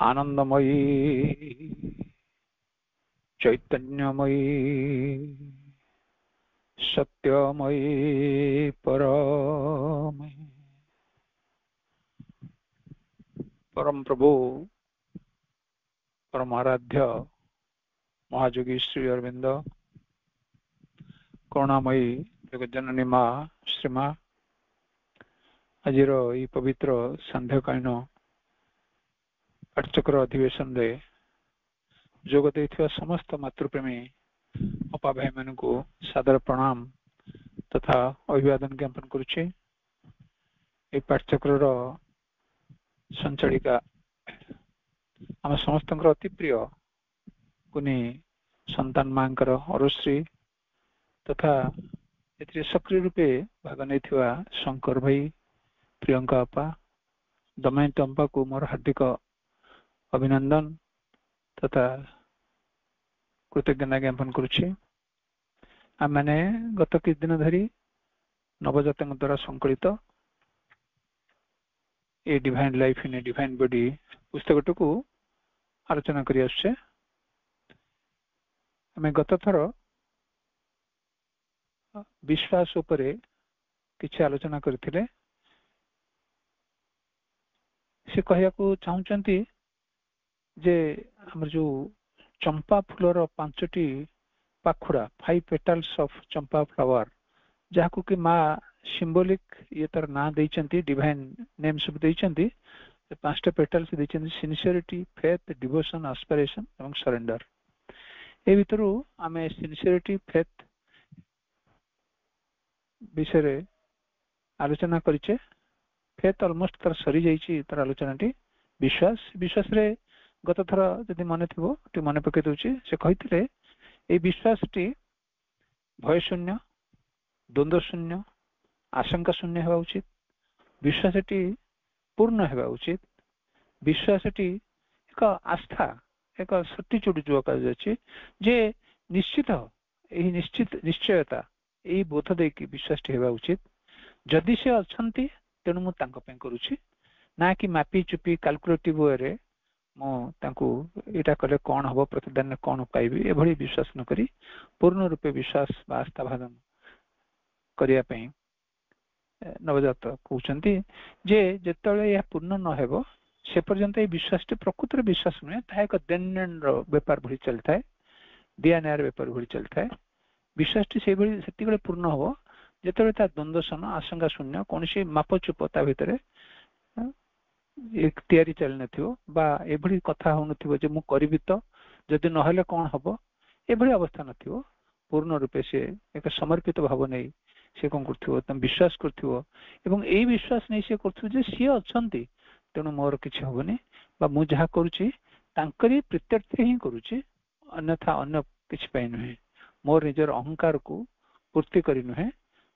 आनंदमयी चैतन्यमयी सत्यमयी परम प्रभु परमाराध्य महायोगी श्री अरविंद करुणामयी जगज्जननी माँ श्रीमा आज पवित्र संध्याकालीन पाठचक्र अधिवेशन रे जोग देथिबा समस्त मातृप्रेमी अपा भाई मान को सादर प्रणाम तथा अभिवादन ज्ञापन करुचे। ए पाठचक्र संचालिका आम समस्त अति प्रिय कुनी संतान मांकर अरुश्री तथा एथिरे सक्रिय रूपे भाग नैथिबा शंकर भाई प्रियंका अपा दमयंती अंपा को मोर हार्दिक अभिनंदन तथा कृतज्ञता ज्ञापन करुचे। आम मैंने गत किछ दिन धरी नवजात द्वारा संकलित a divine life in a divine body पुस्तक को आलोचना करी आछे। आम गत थर विश्वास उपरे किछि आलोचना करथिले। से कहया को चाहूचंती जे हमर जो चंपा फूलर 5टी पाखुड़ा 5 पेटल्स ऑफ चंपा फ्लावर जहाको कि माँ सिंबॉलिक ये तर ना देइचंती डिवाइन नेम सब देइचंती 5टा पेटल्स देइचंती सिंसियरिटी फेथ डिवोशन एस्पिरेशन एवं सरेंडर। ए भितरु आमे सिंसियरिटी फेथ विषय आलोचना करिचे। फेथ ऑलमोस्ट तर सरी जाइची तर आलोचनाटी विश्वास रे गत थर जदि मन थिबो टी मन पके दउची से कहिथिले ए विश्वासटी भय शून्य द्वंद्व शून्य आशंका शून्य हेबा उचित। विश्वासटी पूर्ण हेबा उचित। विश्वासटी एक आस्था एक सटीचुड जो कह जे निश्चित एही निश्चयता एही बोध दे कि विश्वासटी हेबा उचित। जदि से अछंती तेणु मु तांको पे करूची ना कि मापी चुपी कैलकुलेटिव वे रे मो तांको एटा कले कोन हबो प्रतिदान कोन पाइबी एभली विश्वास न करी पूर्ण रूपे विश्वास बा आस्था भादन करिया पे नवजात कहउचंती जे जेतले या पूर्ण न हेबो से पर्यंत ए विश्वासटी प्रकृत रे विश्वास नुहे ता एक देन व्यापार भली चलथाय दिया न्यार व्यापार भली चलथाय। विश्वासटी से भली सेतिगळे पूर्ण हबो जेतले ता द्वंद्वसन आशंका शून्य कोनसी मापचुपता भितरे एक तैयारी चल नथिबो बा एभली कथा हो नथिबो जे मु करिबि तो जदि न हेले कोन हबो एभली अवस्था नथिबो। पूर्ण रूपे से एक समर्पित भाव नै से कोन करथिबो तम विश्वास करथिबो एवं एई विश्वास नै से करथिबो जे सी अछंती तेणु मोर किछि होबनी बा मु जहा करूची तांकरी प्रत्यर्थ ही करूची अन्यथा अन्य किछि पय नहे मोर निजर अहंकार को पूर्ति करी नहे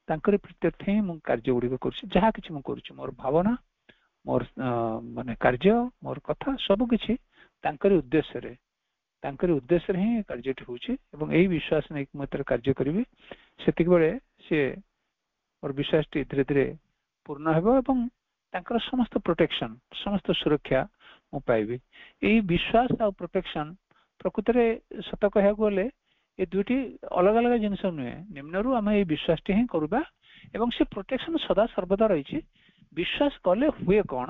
तांकरी प्रत्यर्थ ही मु कार्य गुडी को करूची जहा किछि मु करूची मोर भावना मोर माने कार्य मोर कथा सब किछि तांकरी उद्देश्य रे ही कार्यटी होची एवं एही विश्वास नै मतर कार्य करिवि सेतिक बेले से और विश्वास टी धीरे धीरे पूर्ण हेबो एवं तांकर समस्त प्रोटेक्शन समस्त सुरक्षा मु पाइबी। एही विश्वास आ प्रोटेक्शन प्रकृत रे सत कहया गोले ए दुटी अलग अलग जिंस नुहे निम्नरु हम एही विश्वास टी ही करबा एवं से प्रोटेक्शन सदा सर्वदा रहिछि। विश्वास कले हुए कौन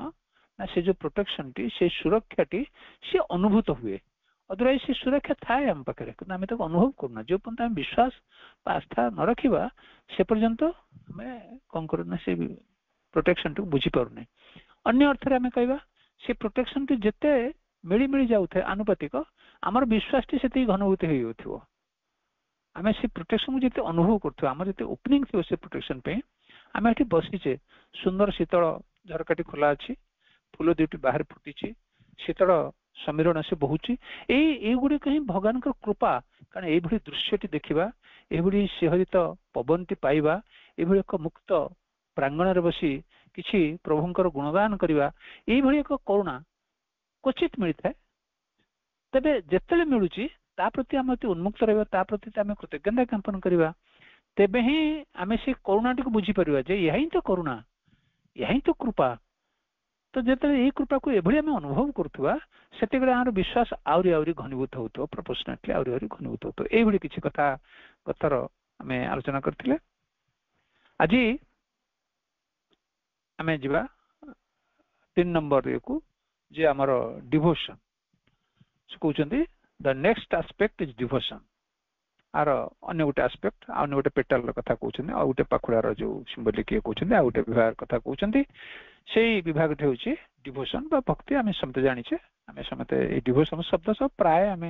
ना से जो प्रोटेक्शन टी से सुरक्षा टी से अनुभूत हुए अदरवाइज से सुरक्षा थाए हम पाखे आम तो अनुभव करना जो पर्यंत आम विश्वास आस्था न रखा से पर्यंत आम कौन करना से प्रोटेक्शन टी बुझी पारना। अन्य अर्थ आम कह से प्रोटेक्शन टी जिते मिली मिली जाऊे आनुपातिक आमर विश्वास टी से घनुभूति हो आम से प्रोटेक्शन को जिते अनुभव कर आम जिते ओपनिंग थी से प्रोटेक्शन पे आम ये बसीचे सुंदर शीतल झरकाटी खोला अच्छी फूल दुटी बाहर फुटी शीतल समीरण से बहुची गुड़ी कहीं भगवान कृपा कारण ये दृश्यटी देखा ये सिहरित पवनटी पाइबा ये एक मुक्त प्रांगण बसी किसी प्रभुंकर गुणगान करवा ये एक करुणा क्वचित मिलता है। तेरे जिते मिलूँ ता प्रति आम उन्मुक्त रहा प्रति आम कृतज्ञता ज्ञापन करवा तेबे ही आम से करुणा टी बुझीपर जे यही तो करुणा यही तो कृपा तो जिते यही कृपा को एभली आम अनुभव करुवा से विश्वास आहरी आहरी घनीभूत हो प्रपोर्शनेटली आहरी आहरी घनीभूत हो यही किसी कथा कथर आम आलोचना करते आज आम जा 3 नंबर ये को जे आमर डिवोशन से कहते the next aspect is devotion आर अन्य गोटे आस्पेक्ट अन्य गोटे पेटाल कथा कहते आ गोटे पाखुड़ार जो सिंबलिक ये कहते आ गोटे विभाग कथा कहते से विभाग हूँ डिवोशन बा भक्ति आम समझते जाचे आम समझते डिवोशन शब्द सब प्राय आम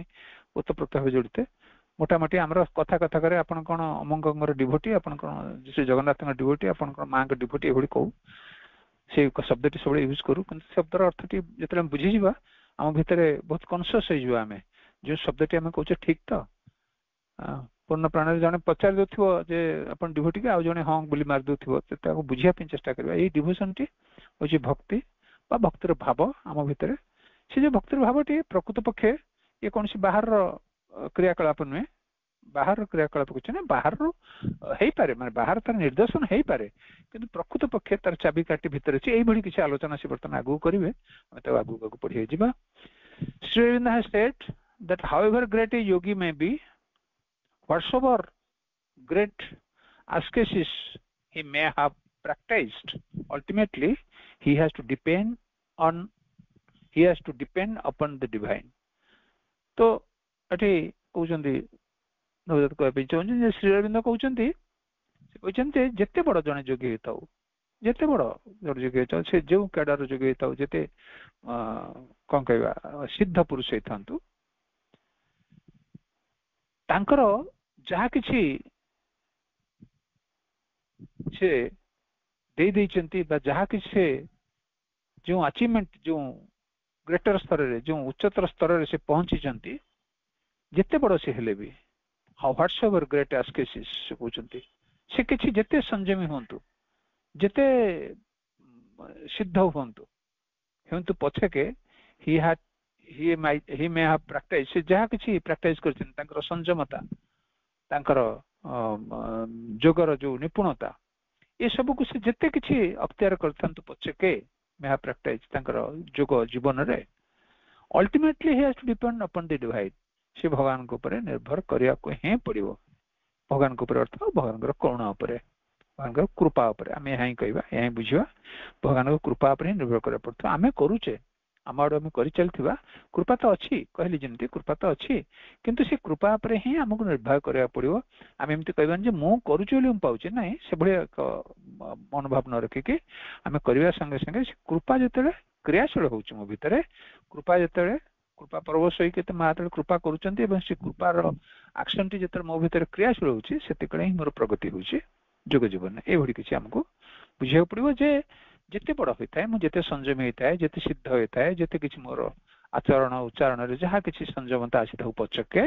ओतप्रोत भाव जोड़ते मोटामोटी आमर कथा कथा करे आपन कौन अमंगर डिभोटी आपन कौन श्री जगन्नाथ डिभोटी आपन कौन माँ डिभोटी ये कहू से शब्द सब यूज करूँ शब्दर अर्थ टी जो बुझीजा आम भितर बहुत कनसीयस हो आम जो शब्द आम कहे ठीक तो पूर्ण प्राण जड़े पचार दो जे अपन डिभोटी के आउ जड़े हाँ बोली मार दो बुझापी चेष्टा करवा ये डिवोशन टी हूँ भक्ति बा भक्तिर भाव आम भितर से जो भक्तिर भावटी प्रकृत पक्षे ये कौन सी बाहर क्रियाकलाप नुहे बाहर क्रियाकलाप कुछ बाहर पारे माने बाहर तार निर्देशन हो पारे किंतु प्रकृत पक्षे तार चाबिकाठी भितर अच्छी यही किसी आलोचना से बर्तमान आगू करेंगे आगे आगू पढ़ी जा Shri Aurobindo has said that however great a yogi may be whatsoever great ascesis he may have practiced ultimately he has to depend upon the divine तो अठी कहउचंदी नवदत्त कहबे चाहूँ श्री अरविंद कहते जिते बड़ जड़े योगी होता जिते बड़ जड़े योगी होता से जो कैडर योगी होता जिते कौन कहवा सिद्ध पुरुष होता तांकर जहा किछि से दे देइचंती बा जहा किछि से जो अचीवमेंट जो ग्रेटर स्तर रे जो उच्चतर स्तर रे से पहुंची चंती जिते बड़ से हेले भी व्हाट्सएवर ग्रेट एस्केसिस से कहउचंती से किछि जिते संयमी होंतु जिते सिद्ध होंतु पछे के he may have practiced से जहा किछि प्रैक्टिस करछन तांकर संयमता तांकर जोगर जो निपुणता ये सब को से जिते किछि अख्तियार करथंतु पछे के may have practiced तांकर जोग जीवन रे ultimately he has to depend upon the divine से भगवान को ऊपर निर्भर करिया को हे पड़िबो भगवान को ऊपर अर्थ भगवान को करुणा ऊपर भगवान को कृपा ऊपर आमे यही कहबा यही बुझिबा भगवान को कृपा ऊपर निर्भर करे पड़तो आमे करूचे आम आड़ आम कर चलता कृपा तो अच्छी कहली जमी कृपा तो अच्छी किंतु से कृपा उपरे ही आमको निर्भर करा पड़ो आम एमती कहबानी मु करुचे पाऊे ना से भाई एक मनोभाव न रखिकी आम करने संगे संगे कृपा जो क्रियाशील हो मो भितर कृपा जो कृपा परवश होते माँ जो कृपा करुँच से कृपार आक्शन टी जो मो भर क्रियाशील होती मोर प्रगति होग जीवन ये किसी आमको बुझा पड़ो जे जिते बड़ होता है मुझे संयमी होता है जिते सिद्ध होता है जिते किसी मोर आचरण उच्चारण जहाँ किसी संयमता आसी था पचके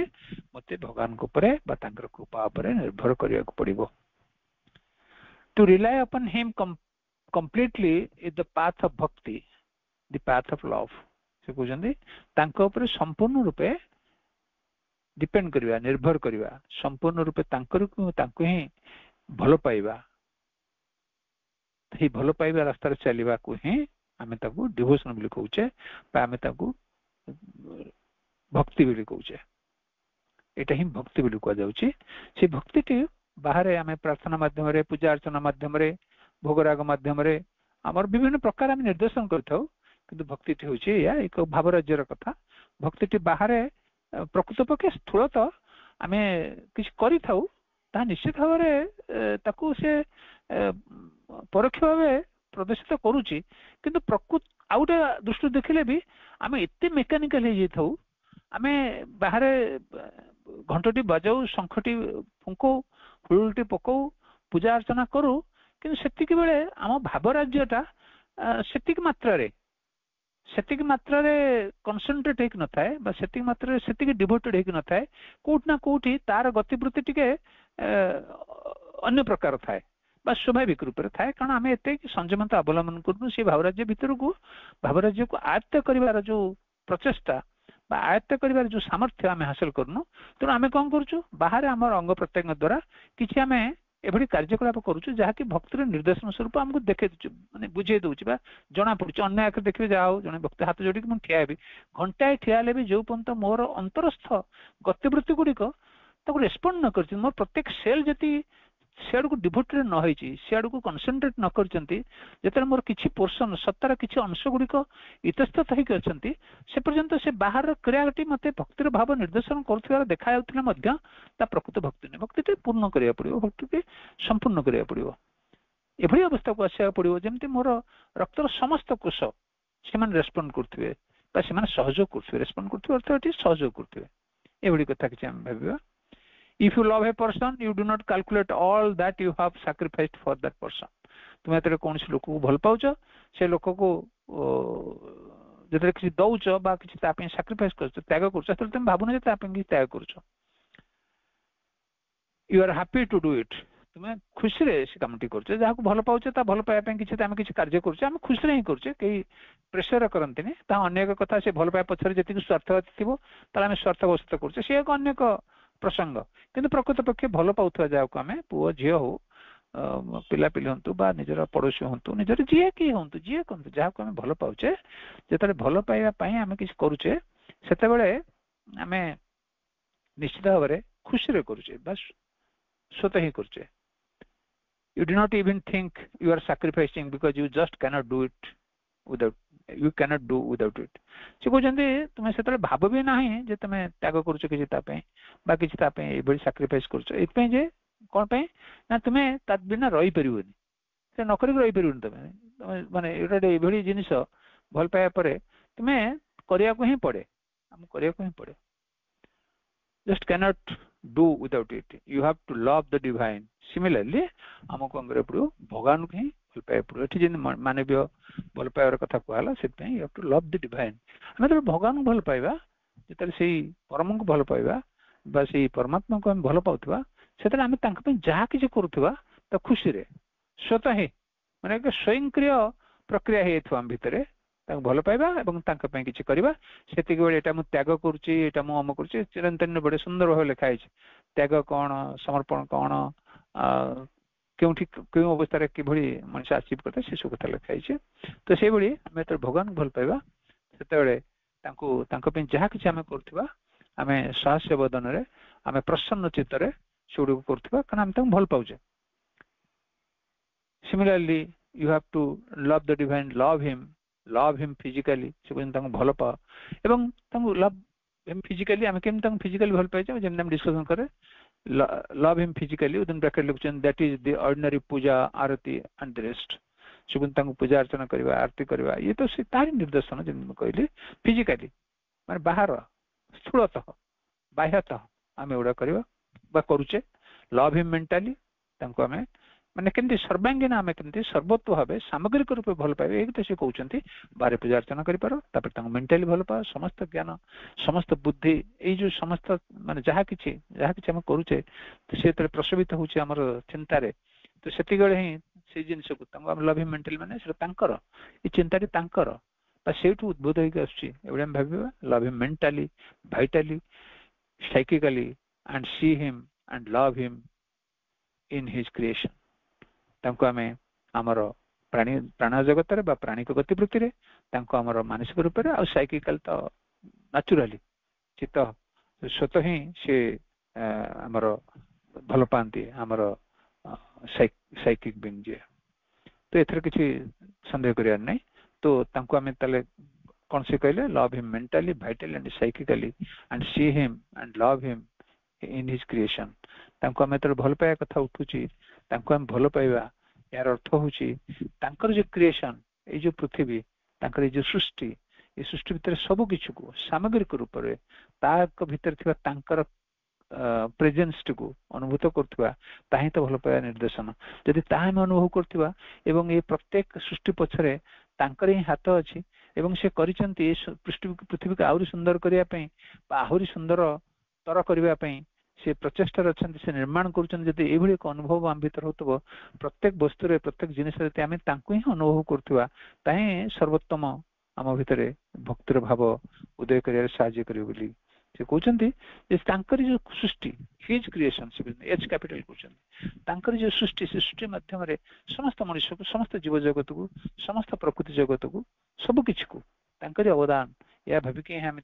मत भगवान कृपा निर्भर करने पड़ो to rely upon him completely in the path of bhakti the path of love से कहते संपूर्ण रूपे डिपेंड करवा निर्भर करवा संपूर्ण रूपे ही भल पाइबा भल पाइबा रास्तार चलवा को ही आम डिवोशन बोली कहचे आम भक्ति बोली कहचे यहाँ ही भक्ति बोली कहुच्छी से भक्ति टी बाहर आम प्रार्थना मध्यम पूजा अर्चना मध्यम भोगराग मध्यम आमर विभिन्न प्रकार आम निर्देशन कर भक्ति टी हूँ या एक भाव राज्यर कथा भक्ति टी बाहर प्रकृत पक्षे स्थूलत आम किसी कर निश्चित भाव से परोक्ष भाव प्रदर्शित करुच्ची किंतु प्रकृत आउ गए दृष्टि देखिले भी आम एत मेकानिकाल हो आम बाहर घंटी बजाऊ शंखटी फुंकौ हुलटी पकौ पूजा अर्चना करूँ कि सेतिक बेले आम भाव राज्यटा सेतिक मात्रा कनसेंट्रेट होक न थाए सेतिक मात्रा सेतिक डिवोटेड होक न थाए कोउठ ना कोउठी तार गतिवृत्ति टिके अन्य प्रकार थाए स्वाभाविक रूप से थाए कारण आम एत संयमता अवलंबन करूँ से भावराज्य भितर को भावराज्य को आयत्त कर जो प्रचेषा आयत्त कर जो सामर्थ्य आम हासिल करूँ तेणु आम कौन करूँ बाहर आम अंग प्रत्यंग द्वारा किसी आम एभली कार्यकलाप करूछु जहाँकि भक्तिर निर्देशन स्वरूप आमको देखे माने बुझे दउछि बा जना पड़ुछि अन्य आखिर देखिबे जाओ जने भक्त हाथ जोड़ी कि ठिया हेबी घंटाए ठिया लेबे जो पंत मोर अंतरस्थ गतिवृत्ति गुड़िक ताको रेस्पोंड न करछि मोर प्रत्येक सेल जति सियाड़ को डिभोटेड न होइछि सियाड़ को कन्संट्रेट न करचंती जेतरे मोर किछि पोर्शन सत्तार किछि अंश गुड़िक इतस्तत होइक अछंती से पर्यंत से बाहर क्रियाटी मते भक्तिर भाव निर्देशन करथिबार देखा जाउथिले मध्य ता प्रकृत भक्ति ने भक्ति पूर्ण करिया पड़िबो भक्ति के संपूर्ण करिया पड़िबो एभली अवस्था को आसिया पड़िबो जेमति मोर रक्तर समस्त कोष से मान रेस्पोंड करथिबे बा से मान सहयोग करथिबे रेस्पोंड करथिबे अर्थात सहयोग करथिबे एभली कथा किछि हम भाबिबा if you love a person you do not calculate all that you have sacrificed for that person तुम एतरे कोन से लोक को भल पाउछ से लोक को जतरे किछि दउछ बा किछि ता पे सैक्रिफाइस करछ त्याग करछ त तुम भाबुन जे ता पे कि त्याग करछ you are happy to do it तुम खुशी रे से कामटी करछ जहा को भल पाउछ ता भल पाया पे किछि ता हम किछि कार्य करछ हम खुशी रे ही करछ कि प्रेशर करंतिनी ता अन्य एक कथा से भल पाया पछरे जति स्वार्थ थिबो ता हम स्वार्थ वस्तु करछ से एक अन्य प्रसंग किंतु प्रकृत पक्षे भल पाउथवा जाको आमे पुओ झियो हो पिला पिली हंतु बा निजर पड़ोसी हंतु निजर जिए की हंतु जिए कंतु जाको आमे भल पाउचे जेतले भल पाइबा पई आमे किछ करूचे सेते बेले आमे निश्चित भाबरे खुशी रे करूचे बस स्वतः ही करूचे you do not even think you are sacrificing because you just cannot do it without you cannot do without it से कहते तुम से भाव भी ना जे तुम त्याग करुच कि बा कि एभली साक्रिफाइस करुच जे कौन पे ना तुम्हें ता बिना रही परिबनी से नक रही परिबनी तुम माने एभली जिनिस भल पाया पर तुम्हें करिया को ही पड़े हम करिया को ही पड़े just cannot do without it you have to love the divine similarly हमको अंग्रेज पड़ो भगवान को ही भल पाया पड़ो एठी जे मानवीय भल पायर कथा कहला से पे you have to love the divine हम तो भगवान को भल पाइबा जेतले सेही परम को भल पाइबा बा सेही परमात्मा को हम भल पाउथबा सेतले हम तांक पे जहा कि जे करथबा त खुशी रे स्वतः ही माने एक स्वयंक्रिय प्रक्रिया हेथु हम भितरे तांक भल पाइबा एवं तांक पे किछि करबा सेतिक बेले एटा मु त्याग करूची एटा मु अम करूची चिरंतन बडे सुंदर भाव लिखा है त्याग कोन समर्पण कोन केउठी केउ अवस्था रे किभली मनुष्य अचीव करते से सब कथा लिखा है तो से भली हम त भगवान भल पाइबा सेते बेले तांको तांक पे जहा किछि हम करथबा हमें साहस्य बदन रे हमें प्रसन्न चित्त रे छोड़ को करथबा कारण हम तांको भल पाउजे similarly you have to love the divine love him physically से कोन तांको भल पा एवं तांको लव हिम फिजिकली हम केम तांको फिजिकली भल पाइ जे हम डिस्कशन करे love him physically within bracket लिखछन that is the ordinary puja arati and the rest से कोन तांको पूजा अर्चना करबा आरती करबा ये तो से तारी निर्देशन जे हम कहली फिजिकली माने बाहर स्थूलतः बाह्यतः हम एवडा करबा बा करूचे लव हिम मेंटली तांको हमें माने केंति सर्वांगीन हमें केंति सर्वत्व भाबे सामग्रिक रूप भल पाइबे एक तो से कहउचंती बारे पूजा अर्चना करि पारो तापर तांको मेंटली भल पा समस्त ज्ञान समस्त बुद्धि ए जो समस्त माने जहा किछि हम करूचे तो से तरे प्रसवित होउची हमर चिंता रे तो सेति गळे ही से जिंस को तांको हम लव हिम मेंटली माने से तांकर ई चिंता रे तांकर बा सेठु उद्बोध होई आछी एबडे हम भाबिबा love him mentally vitally psychically and see him and love him in his creation तांको हमें आमर प्राणी प्राण जगत रे बा प्राणिक गतिवृत्ति रे तांको आमर मानसिक रूप रे आ साइकिकल तो नेचुरली चित्त स्वतः ही से आमर भल पांती आमर साइकिक बिंग जे तो एथर किछि संदेह करिया नै तो तांको हमें तले कोन से कहले love him mentally vitally and psychically and see him and love him in his creation तांको हमें तर भल पाया कथा उठुची तांको हम भल पाइबा यार अर्थ होची तांकर जो क्रिएशन ए जो पृथ्वी तांकर जो सृष्टि ए सृष्टि भीतर सब किछु को सामग्रिक रूप रे ताक भीतर थिबा तांकर प्रेजेंस को अनुभूत करथबा ताही तो भल पाया निर्देशन यदि ताही हम अनुभव करथबा एवं ए प्रत्येक सृष्टि पछरे तांकर ही हाथ अछि एवं से करिसंती पृथ्वी को आहुरी सुंदर करिया पई आहुरी सुंदर तर करिया पई से प्रचेष्टा रचंती से निर्माण करूछन जदि एभली एक अनुभव आम भीतर होतबो प्रत्येक वस्तु रे प्रत्येक जिनिस रे आमे तांको ही अनुभव करथुवा ताहे सर्वोत्तम आम भीतर भक्तिर भाव उदय करिया साहाय्य करियो बोली से कहते जो सृष्टि हिज क्रिएशन से एच कैपिटल कहते जो सृष्टि से सृष्टि माध्यम समस्त मनुष्य को समस्त जीव जगत को समस्त प्रकृति जगत को सब किसी को अवदान या भाविक आम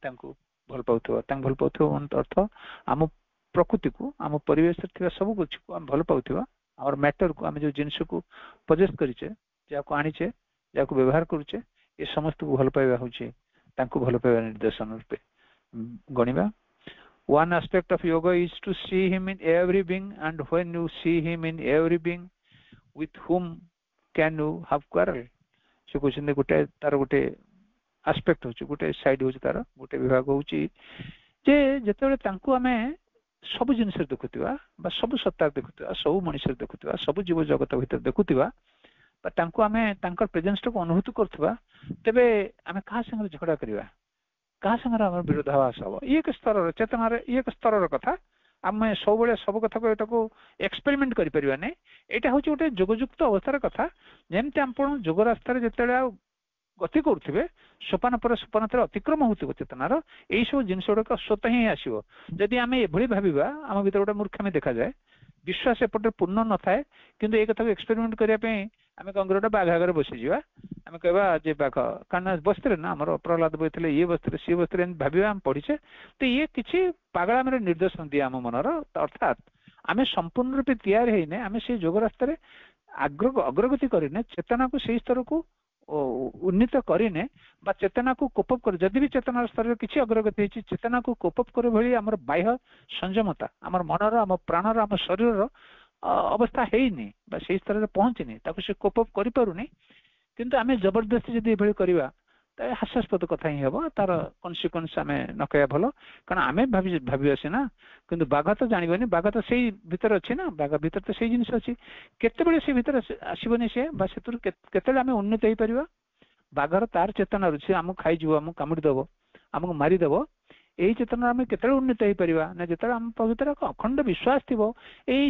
भल पाऊा भल पाऊा अर्थ आम प्रकृति को आम परिवेश सब कुछ को आम भल पाऊा आम मैटर को आम जो जिनस को पजेस करें जहाँ आनीचे जहाँ व्यवहार करुचे ये समस्त को भल पाइबा हूँ भल पाइबा निर्देशन रूपे गणिबा. One aspect of yoga is to see him in every being, and when you see him in every being, with whom can you have quarrel? से कहते गोटे तार गोटे आस्पेक्ट होची गोटे साइड होची तार गोटे विभाग होची जे जेतेबेले तांको आमे सब जिनिस देखुतिबा बा सब सत्ता देखुतिबा सब मनुष्य देखुतिबा सब जीव जगत भीतर देखुतिबा बा तांको आमे तांकर प्रेजेंस को अनुभूति करथबा तबे आमे कहा संग झगड़ा करिबा कहा संगे आम विरोधाभास हम ये स्तर चेतनार ये स्तर कथा आम सब सब कथा को एटा को एक्सपेरिमेंट कर परिबा नै एटा होची गोटे जोगयुक्त अवस्थार कथा जेमते आपण जोग रास्तार जेतेले गति करुथिबे सोपान पर सोपान अतिक्रम होतिबो चेतनार एई सब जिनिस गुडा स्वतः ही आसीबो जदि आम एभली भाबिबा आम भीतर गोटे मूर्खामी देखा जाए विश्वास एपटे पूर्ण न थाए किंतु ए कथा को एक्सपेरिमेंट करिया पे आम कौन गोटे बाघ आगे बसी जावा आम कहवा जे बाघ कारण बसते ना आम प्रहलाद बसते ये बसते सी बसते भाव आम पढ़ीचे तो ये किसी पागला निर्देशन दिए आम मनर अर्थात आम संपूर्ण रूपे तैयार होने आम से जोग रास्तार अग्रगति करने चेतना को से स्तर को उन्नीत करने चेतना को कोपअप कर जदि भी चेतना स्तर में किसी अग्रगति चेतना को कोपअप करे भली आमर बाह्य संयमता आमर मनर आम प्राणर आम शरीर अवस्था है से स्तर में पहुंचनी से कोपअप करें किंतु आम जबरदस्ती जब ये करवा हास्यास्पद कथा ही हम तार कन्सिक्वेन्स आम न कह भल कारण आम भावी सीना किंतु बाघ तो जानवनी बाघ तो से भीतर अच्छी ना बाघ भीतर तो से जिन अच्छी केते से भीतर आसबनी सी केते आम उन्नत हो पार बाघर तार चेतना रुचि आमको खाईज आमको कामुड़ीदेव आमको मारिदेव यही चेतना आम के उन्नत हो पार ना जो आम भर अखंड विश्वास थी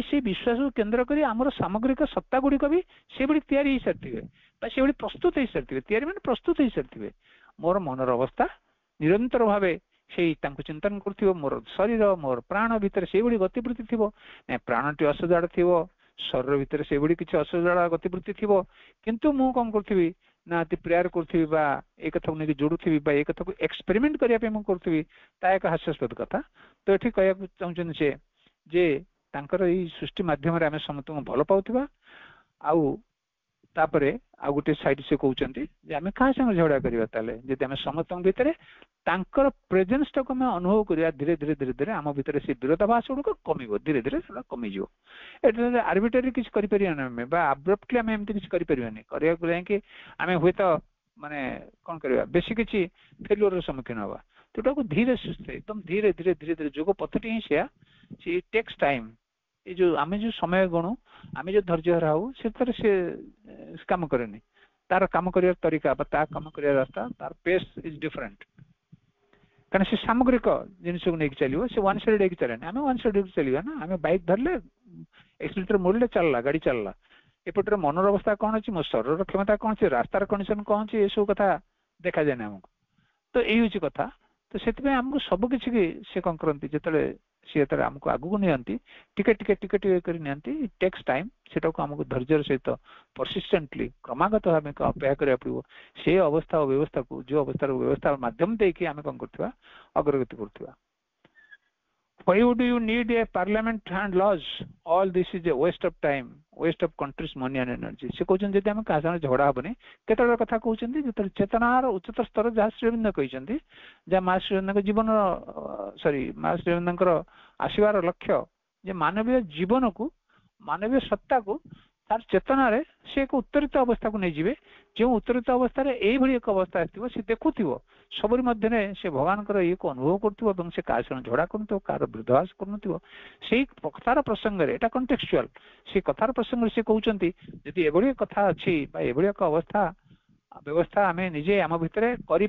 से विश्वास को केन्द्र कर आम सामग्रिक सत्ता गुड़िक भी से भाई तैयारी हो सारी से भाई प्रस्तुत हो सारी तैयारी मैंने प्रस्तुत हो सारी मोर मनर अवस्था निरंतर भाव से चिंतन कर मोर शरीर मोर प्राण भितर से भाई गतिवृत्ति थी ना प्राणटी असजाड़ थी शरीर भितर से भाई किसी असजाड़ गतिवृत्ति थी किंतु मु कौन करी ना प्रेयर करी एक कथा को जोड़ुथी एक कथा को एक्सपेरिमेंट करने करी एक हास्यास्पद कथा तो ये कह चाहते से जे तांकर ई सृष्टि माध्यम आम समस्त भल पाउथिबा आउ तापरे आ गोटे साइड से कहते आम क्या संगे झगड़ा करवा जब आम समस्त भितर तांकर प्रेजेंस टाक आम अनुभव करवा धीरे धीरे धीरे धीरे आम भितर से विरोधाभास गुड़क कम धीरे धीरे कमिज ये आर्बिट्रारी किसी करें आब्रप्टली आम एमती किसी करें करने आम हे तो माने कौन करवा बेसी किसी फेल्यूर सम्मुखीन हवा तो धीरे सुस्थ एकदम धीरे धीरे धीरे धीरे जोग पथटी ही से टेक्स टाइम ये जो आम जो समय गणु आम जो धैर्य हराऊ से कम करे तार कम कर तरीका कम कर रास्ता तार पेस इज डिफरेंट कारण से सामग्रिक जिन को लेकिन चलो से वन साइड चले आम वन साइड चलवा ना आम बैक धरले एक्सीलेटर मोड़ले चलला गाड़ी चलला एपटर मनर अवस्था कौन अच्छी मो शरीर क्षमता कौन अच्छी रास्तार कंडीशन कौन अच्छी ये सब कथा देखा जाए आमको तो यही हूँ कथा तो से आमको सबकि सी कौन करती जिते सी आमको आगू नियंती टिके टिके टिके टिके कर नियंती टेक्स टाइम सेटा को आमको धैर्य सहित परसिस्टेंटली क्रमागत भाव अपेक्षा करा पड़ो से अवस्था और व्यवस्था को जो अवस्था व्यवस्था माध्यम देकी आम कौन करवा अग्रगति करवा. Why would you need a parliament and laws? All this is a waste of time, waste of country's money and energy. से कहते जब आम क्या झगड़ा हेनी केत कथा कहते जो चेतनार उच्चतर स्तर जहाँ श्रीअरविंद कहते जहाँ माँ श्रीअरविंद जीवन सॉरी माँ श्रीअरविंद आसबार लक्ष्य जे मानवीय जीवन को मानवीय सत्ता को तार चेतन से एक उत्तरित अवस्था को नहीं जाए जो उत्तरित अवस्था ये एक अवस्था आसो सी देखुव सबरी मध्य से भगवान ये को अनुभव कर से क्या झगड़ा कर कार विरोधाभास कर कथार प्रसंग एटा कंटेक्चुअल से कथार प्रसंग से कहते यदि एभली कथा अच्छी एभली एक अवस्था व्यवस्था आम निजे आम भितर कर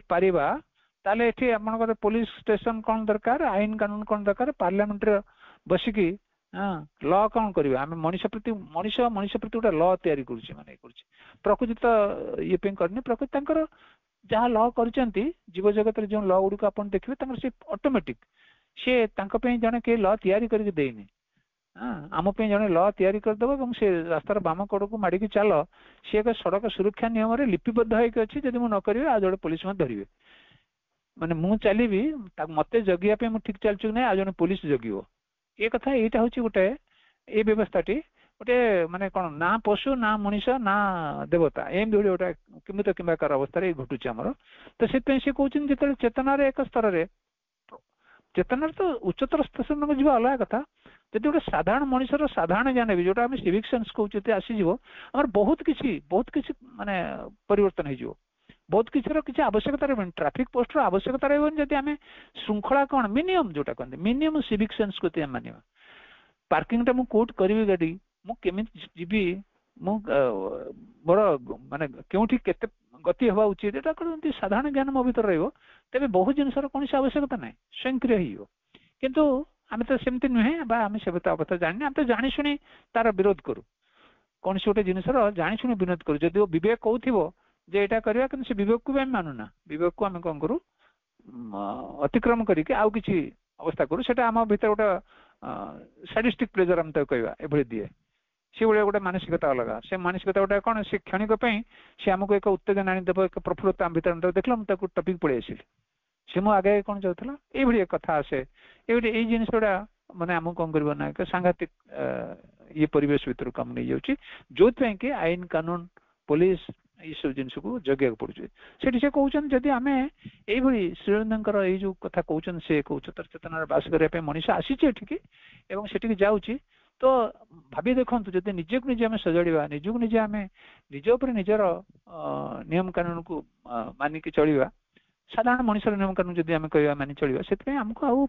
पुलिस स्टेशन कौन दरकार आईन कानून कौन दरकार पार्लियामेंट बसिकी हाँ लॉ कौन करवा आम मनीष प्रति गोटे लॉ तैयारी करुचे माने प्रकृति तो ये करनी प्रकृति जहाँ लॉ कर जीव जगत जो लॉ गुड़िक आप देखिए से ऑटोमेटिक सी जड़े के ल तैयारी करके देनी आम जड़े ल तैयारी करदेव और से रास्तार बाम कड़ को माड़ी चल सी एक सड़क सुरक्षा नियम लिपिबद्ध होगी अच्छी जब मुझे नकरी आ जो पुलिस मत धरवे माने मु चली मत जगिया मुझे ठीक चलती ना आज जन पुलिस जगिव ये कथा यहाँ हूँ गोटे ये व्यवस्थाटी गोटे माने कौन ना पशु ना मनीष ना देवता एमती गोटे किमित किंबाकार अवस्था घटुचे आमर तो से कहते जो चेतनार एक स्तर में चेतनार तो उच्चतर स्तर को जा अलग कथा जब गोटे साधारण मनीषर साधारण ज्ञान भी जोटा आम सिविक सेन्स कहते आसीज आम बहुत किसी माने परिवर्तन हो बहुत किसी किसी आवश्यकता रही ट्राफिक पोस्टर आवश्यकता रही जब आम श्रृंखला कौन मिनिमम जोटा कहते मिनिमम सिविक सेन्स को मानवा पार्किंग टा मुझे करी गाड़ी मुझे जी मोर माने क्योंठी केते गति हवा उचित एटा करती साधारण ज्ञान मो भीतर रही तेज बहुत जिनसर कौन आवश्यकता ना स्वयंक्रिय हो किंतु आम तो सेमती नुहे आम से अवस्था जानी आम तो जाशुणी तार विरोध करूँ कौन से गोटे जिनसर जाशुणी विरोध करूँ जदि विवेक कौन जे यहाँ करवा कि विवेक को भी आम मानुना विवेक को आम कौन करूँ अतिक्रम करके आउ कि अवस्था करूँ से आम भर गोटे साडिस्टिक प्लेजर आम कहवा ये दिए से भाई गोटे मानसिकता अलग से मानसिकता गोटे कौन से क्षणिक से आमको एक उत्तेजना आनीदेव एक प्रफुल्लता आम भर देख मुझे टपिक पड़े आसिल सी मो आगे कौन जाऊला ये कथा आसे ये जिन गुड़ा माने आम कौन करना एक सांघातिक ये परिवेश भर को नहीं जाऊँगी जो कि आईन कानून पुलिस ये सब जिन को जगिया पड़े से कहते जदि आम ये श्रीरंदर ये जो कथा कहते से एक उच्चतर चेतनार बास करने मनीष आसीचे से जाऊँगी तो भाभी देखु जब निजे को निजे आम सजाड़ा निज को निजे आम निज उपर निजर नियम कानून को मानिक चलवा साधारण मनुष्य नियम कानून जब आम कह मानि चलवा से आमको आउ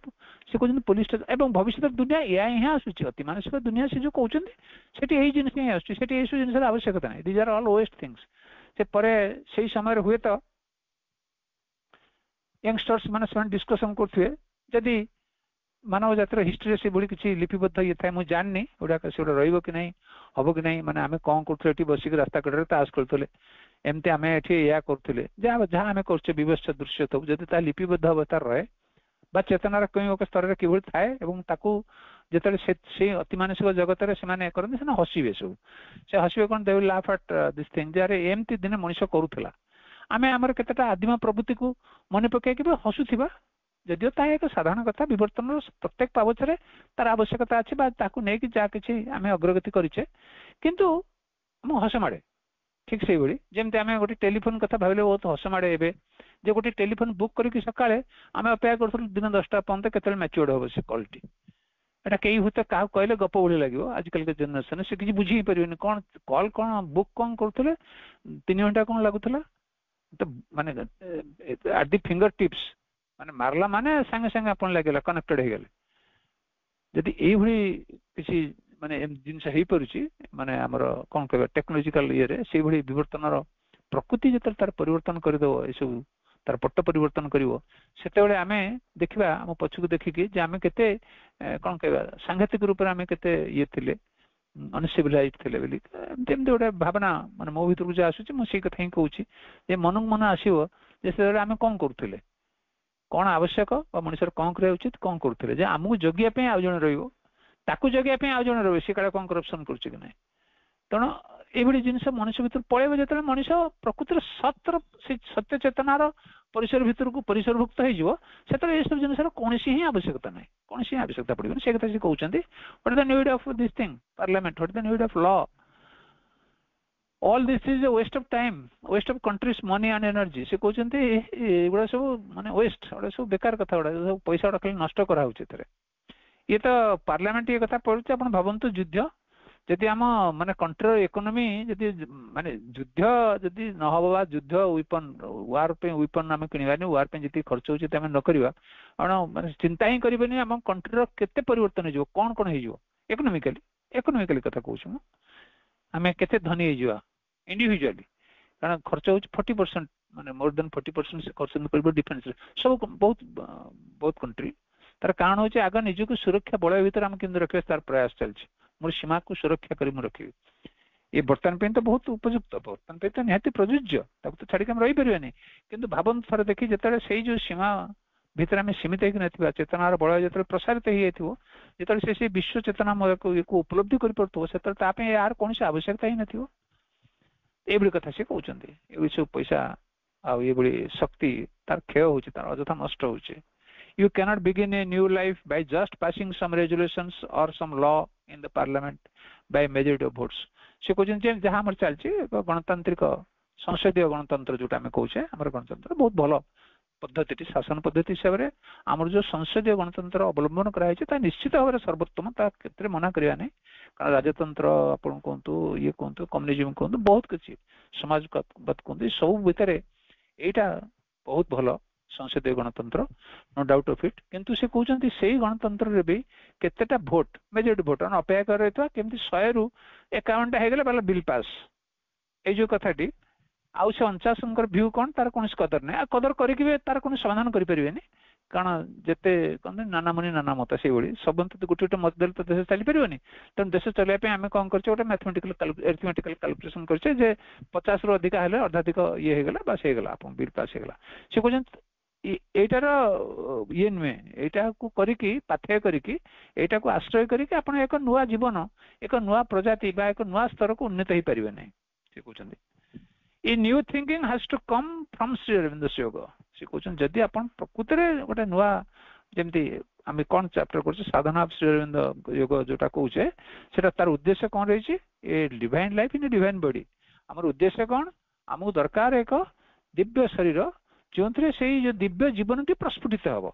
से कहते पुलिस भविष्य दुनिया या ही आसूँ अति मानसिक दुनिया से जो कहते यही जिन ही आसूँ जिन आवश्यकता ना these are all waste things से परे से समय हुए तो यंगस्टर्स मैंने डिस्कसन करुए जदि मानव जातिर हिस्ट्री से भाई किसी लिपिबद्ध ये था मुझे जाननी गुड़ाक से गोटे रो कि नहीं हम कि नहीं मैंने आम कौन करें बसिक रास्ता कड़े ताश करें एमती आम या करें जहाँ जहाँ आम कर विवश दृश्य सब जब लिपिबद्ध अवस्था रहे बा चेतनार कई एक स्तर कि थाए जो से अति मानसिक जगत से करते से हसवे सब से हसवे कौन they will laugh at this thing जे एमती दिन मनीष करूला आम आमर केतेटा आदिम प्रवृत्ति को मन पकईकि हसुवा जदिव ता एक साधारण कथा विवर्तन प्रत्येक पावचरे तार आवश्यकता अच्छे नहीं कि जहाँ कि आम अग्रगति करें किंतु आम हस माड़े ठीक से भाई जमी आम गोटे टेलीफोन कथा भाविले बहुत हस माड़े एवं जे गोटे टेलीफोन बुक करके सका आम अपेक्षा करूँ दिन 10टा पर्यंत के मैच्योर्ड हम से कॉलटी एटा कई हुए क्या कहले गप भाई लगे आजिकल के जेनेरेशन से किसी बुझी पारे कौन कॉल कौन बुक कौन करुले 3 घंटा कौन लगुला तो माने एट दि फिंगर टिप्स माने मारला माने संगे संगे अपन लगे कनेक्टेड हो गले जदि यही किसी माने जिन हो पारे माने आमर कौन कह टेक्नोलोजिकल ये से भाई विवर्तन प्रकृति जो तार परिवर्तन करदेव ये सब तार पट्ट परिवर्तन करते आम देखा आम पछक देखिकी आम के कौन कह सांघातिक रूप से आम के ये थे अनसिविलाइज थे एमती गोटे भावना माने मो भर को जो आसूँ मुझे कथा ही कहूँ मन मन आसो से आम कौन करुले कौन आवश्यक मनुष्य कौन करा उचित कौन करुले आमको जगिया आउ जड़े रु जगिया आउ जड़े रे सी काले कौन करप्शन कर तेणु ये जिन मनुष्य भर पलैब जो मनुष्य प्रकृतिर सत्य चेतनार परिसर भर को परिसरभुक्त हो सब जिन कौन ही आवश्यकता ना कौन ही आवश्यकता पड़े से कथा से कहते what is the need of this thing parliament what is the need of law all this is waste of time waste of country's money and energy से कहते गुड़ा सब माने वेस्ट गुड़ा सब बेकार कथा गुड़ा सब पैसा गुड़ा खाली नष्ट कराऊे ये तो पार्लियामेंट ये कथा पड़े आप भावतु युद्ध जदि आम माने कंट्री इकोनॉमी जदि माने युद्ध जदि न हो युद्ध विपन वार पे विपन आम किणवानी वार पे जी खर्च होती न करवा माने चिंता ही करें आम कंट्री केते परिवर्तन हो कौन कौन हो इकोनॉमिकली कथा कहूँ आम केते धनी हो इंडिविजुअली कारण खर्च हो 40% माने मोर देन 40% से खर्च कर डिफेन्स सब बहुत बहुत कंट्री तार कारण हूँ आग निजक सुरक्षा बलय भर आम कि रखा तार प्रयास चलती मोर सीमा को सुरक्षा कर रखी ये बर्तमान तो बहुत उपयुक्त बर्तमान तो निहाती प्रযোज्य तो छाड़ी रही पारे कि भावना थे देखी जिते से जो सीमा भितर आम सीमित होकर चेतनार बल जो प्रसारित हो जो से विश्व चेतना को उपलब्धि कर यार कौन आवश्यकता ही नई कथा से कहते ये सब पैसा ये शक्ति तार क्षय हो अजथा नष्ट हो You cannot begin a new life by just passing some resolutions or some law in the parliament by majority of votes. से कहते जहाँ आम चलती गणतांत्रिक संसदीय गणतंत्र जोटा आम कहे आम गणतंत्र बहुत भल पद्धति शासन पद्धति हिसाब से आम जो संसदीय गणतंत्र अवलंबन कराई निश्चित भाव में सर्वोत्तम क्षेत्र मना करवा नहीं कारण राजतंत्र आप कहतु ये कहतु कम्युनिज्म कहतु बहुत किसी समाजवाद कहते सब भितर यहाँ बहुत भल संसदीय गणतंत्र नो डाउट ऑफ इट किंतु से कहते से गणतंत्र रे भी केतेटा भोट मेजोरिटी भोट अपेक्षा कर रही केमती 100 रु 51 हो गला बिल पास ये जो कथाटी आउ से 49 भ्यू कौन तार कौन कदर ना कदर करेंगे तार कौन समाधान करें कारण जिते कहते नाना मुनि नाना मत से सब तो गोटे गोटे मत देते तो देश चली पारे तेनाली देश चलने आम कौन कर मैथमेटिकल एरिथमेटिकल कैलकुलेशन करे 50 रु अधिक हेल्ले अर्धाधिक ये होगा बस होगा आप बिल पास होगा से कहते एटार ये नुहे यहाँ को करके पाथेय करके यहाँ को आश्रय करके आप एक नुआ जीवन एक नुआ प्रजाति बा एक नुआ स्तर को उन्नत हो पारे ना से कहते ये new thinking has to come from Shri Aurobindo yoga से कहते जदि आप प्रकृत में गोटे नुआ जमती आम कौन चैप्टर कर साधना ऑफ श्री अरविंद योग जोटा कहे से तार उद्देश्य कौन रही a divine life in divine body आम उद्देश्य कौन आमको दरकार एक दिव्य शरीर जो जो दिव्य जीवन टी प्रस्फुटित हम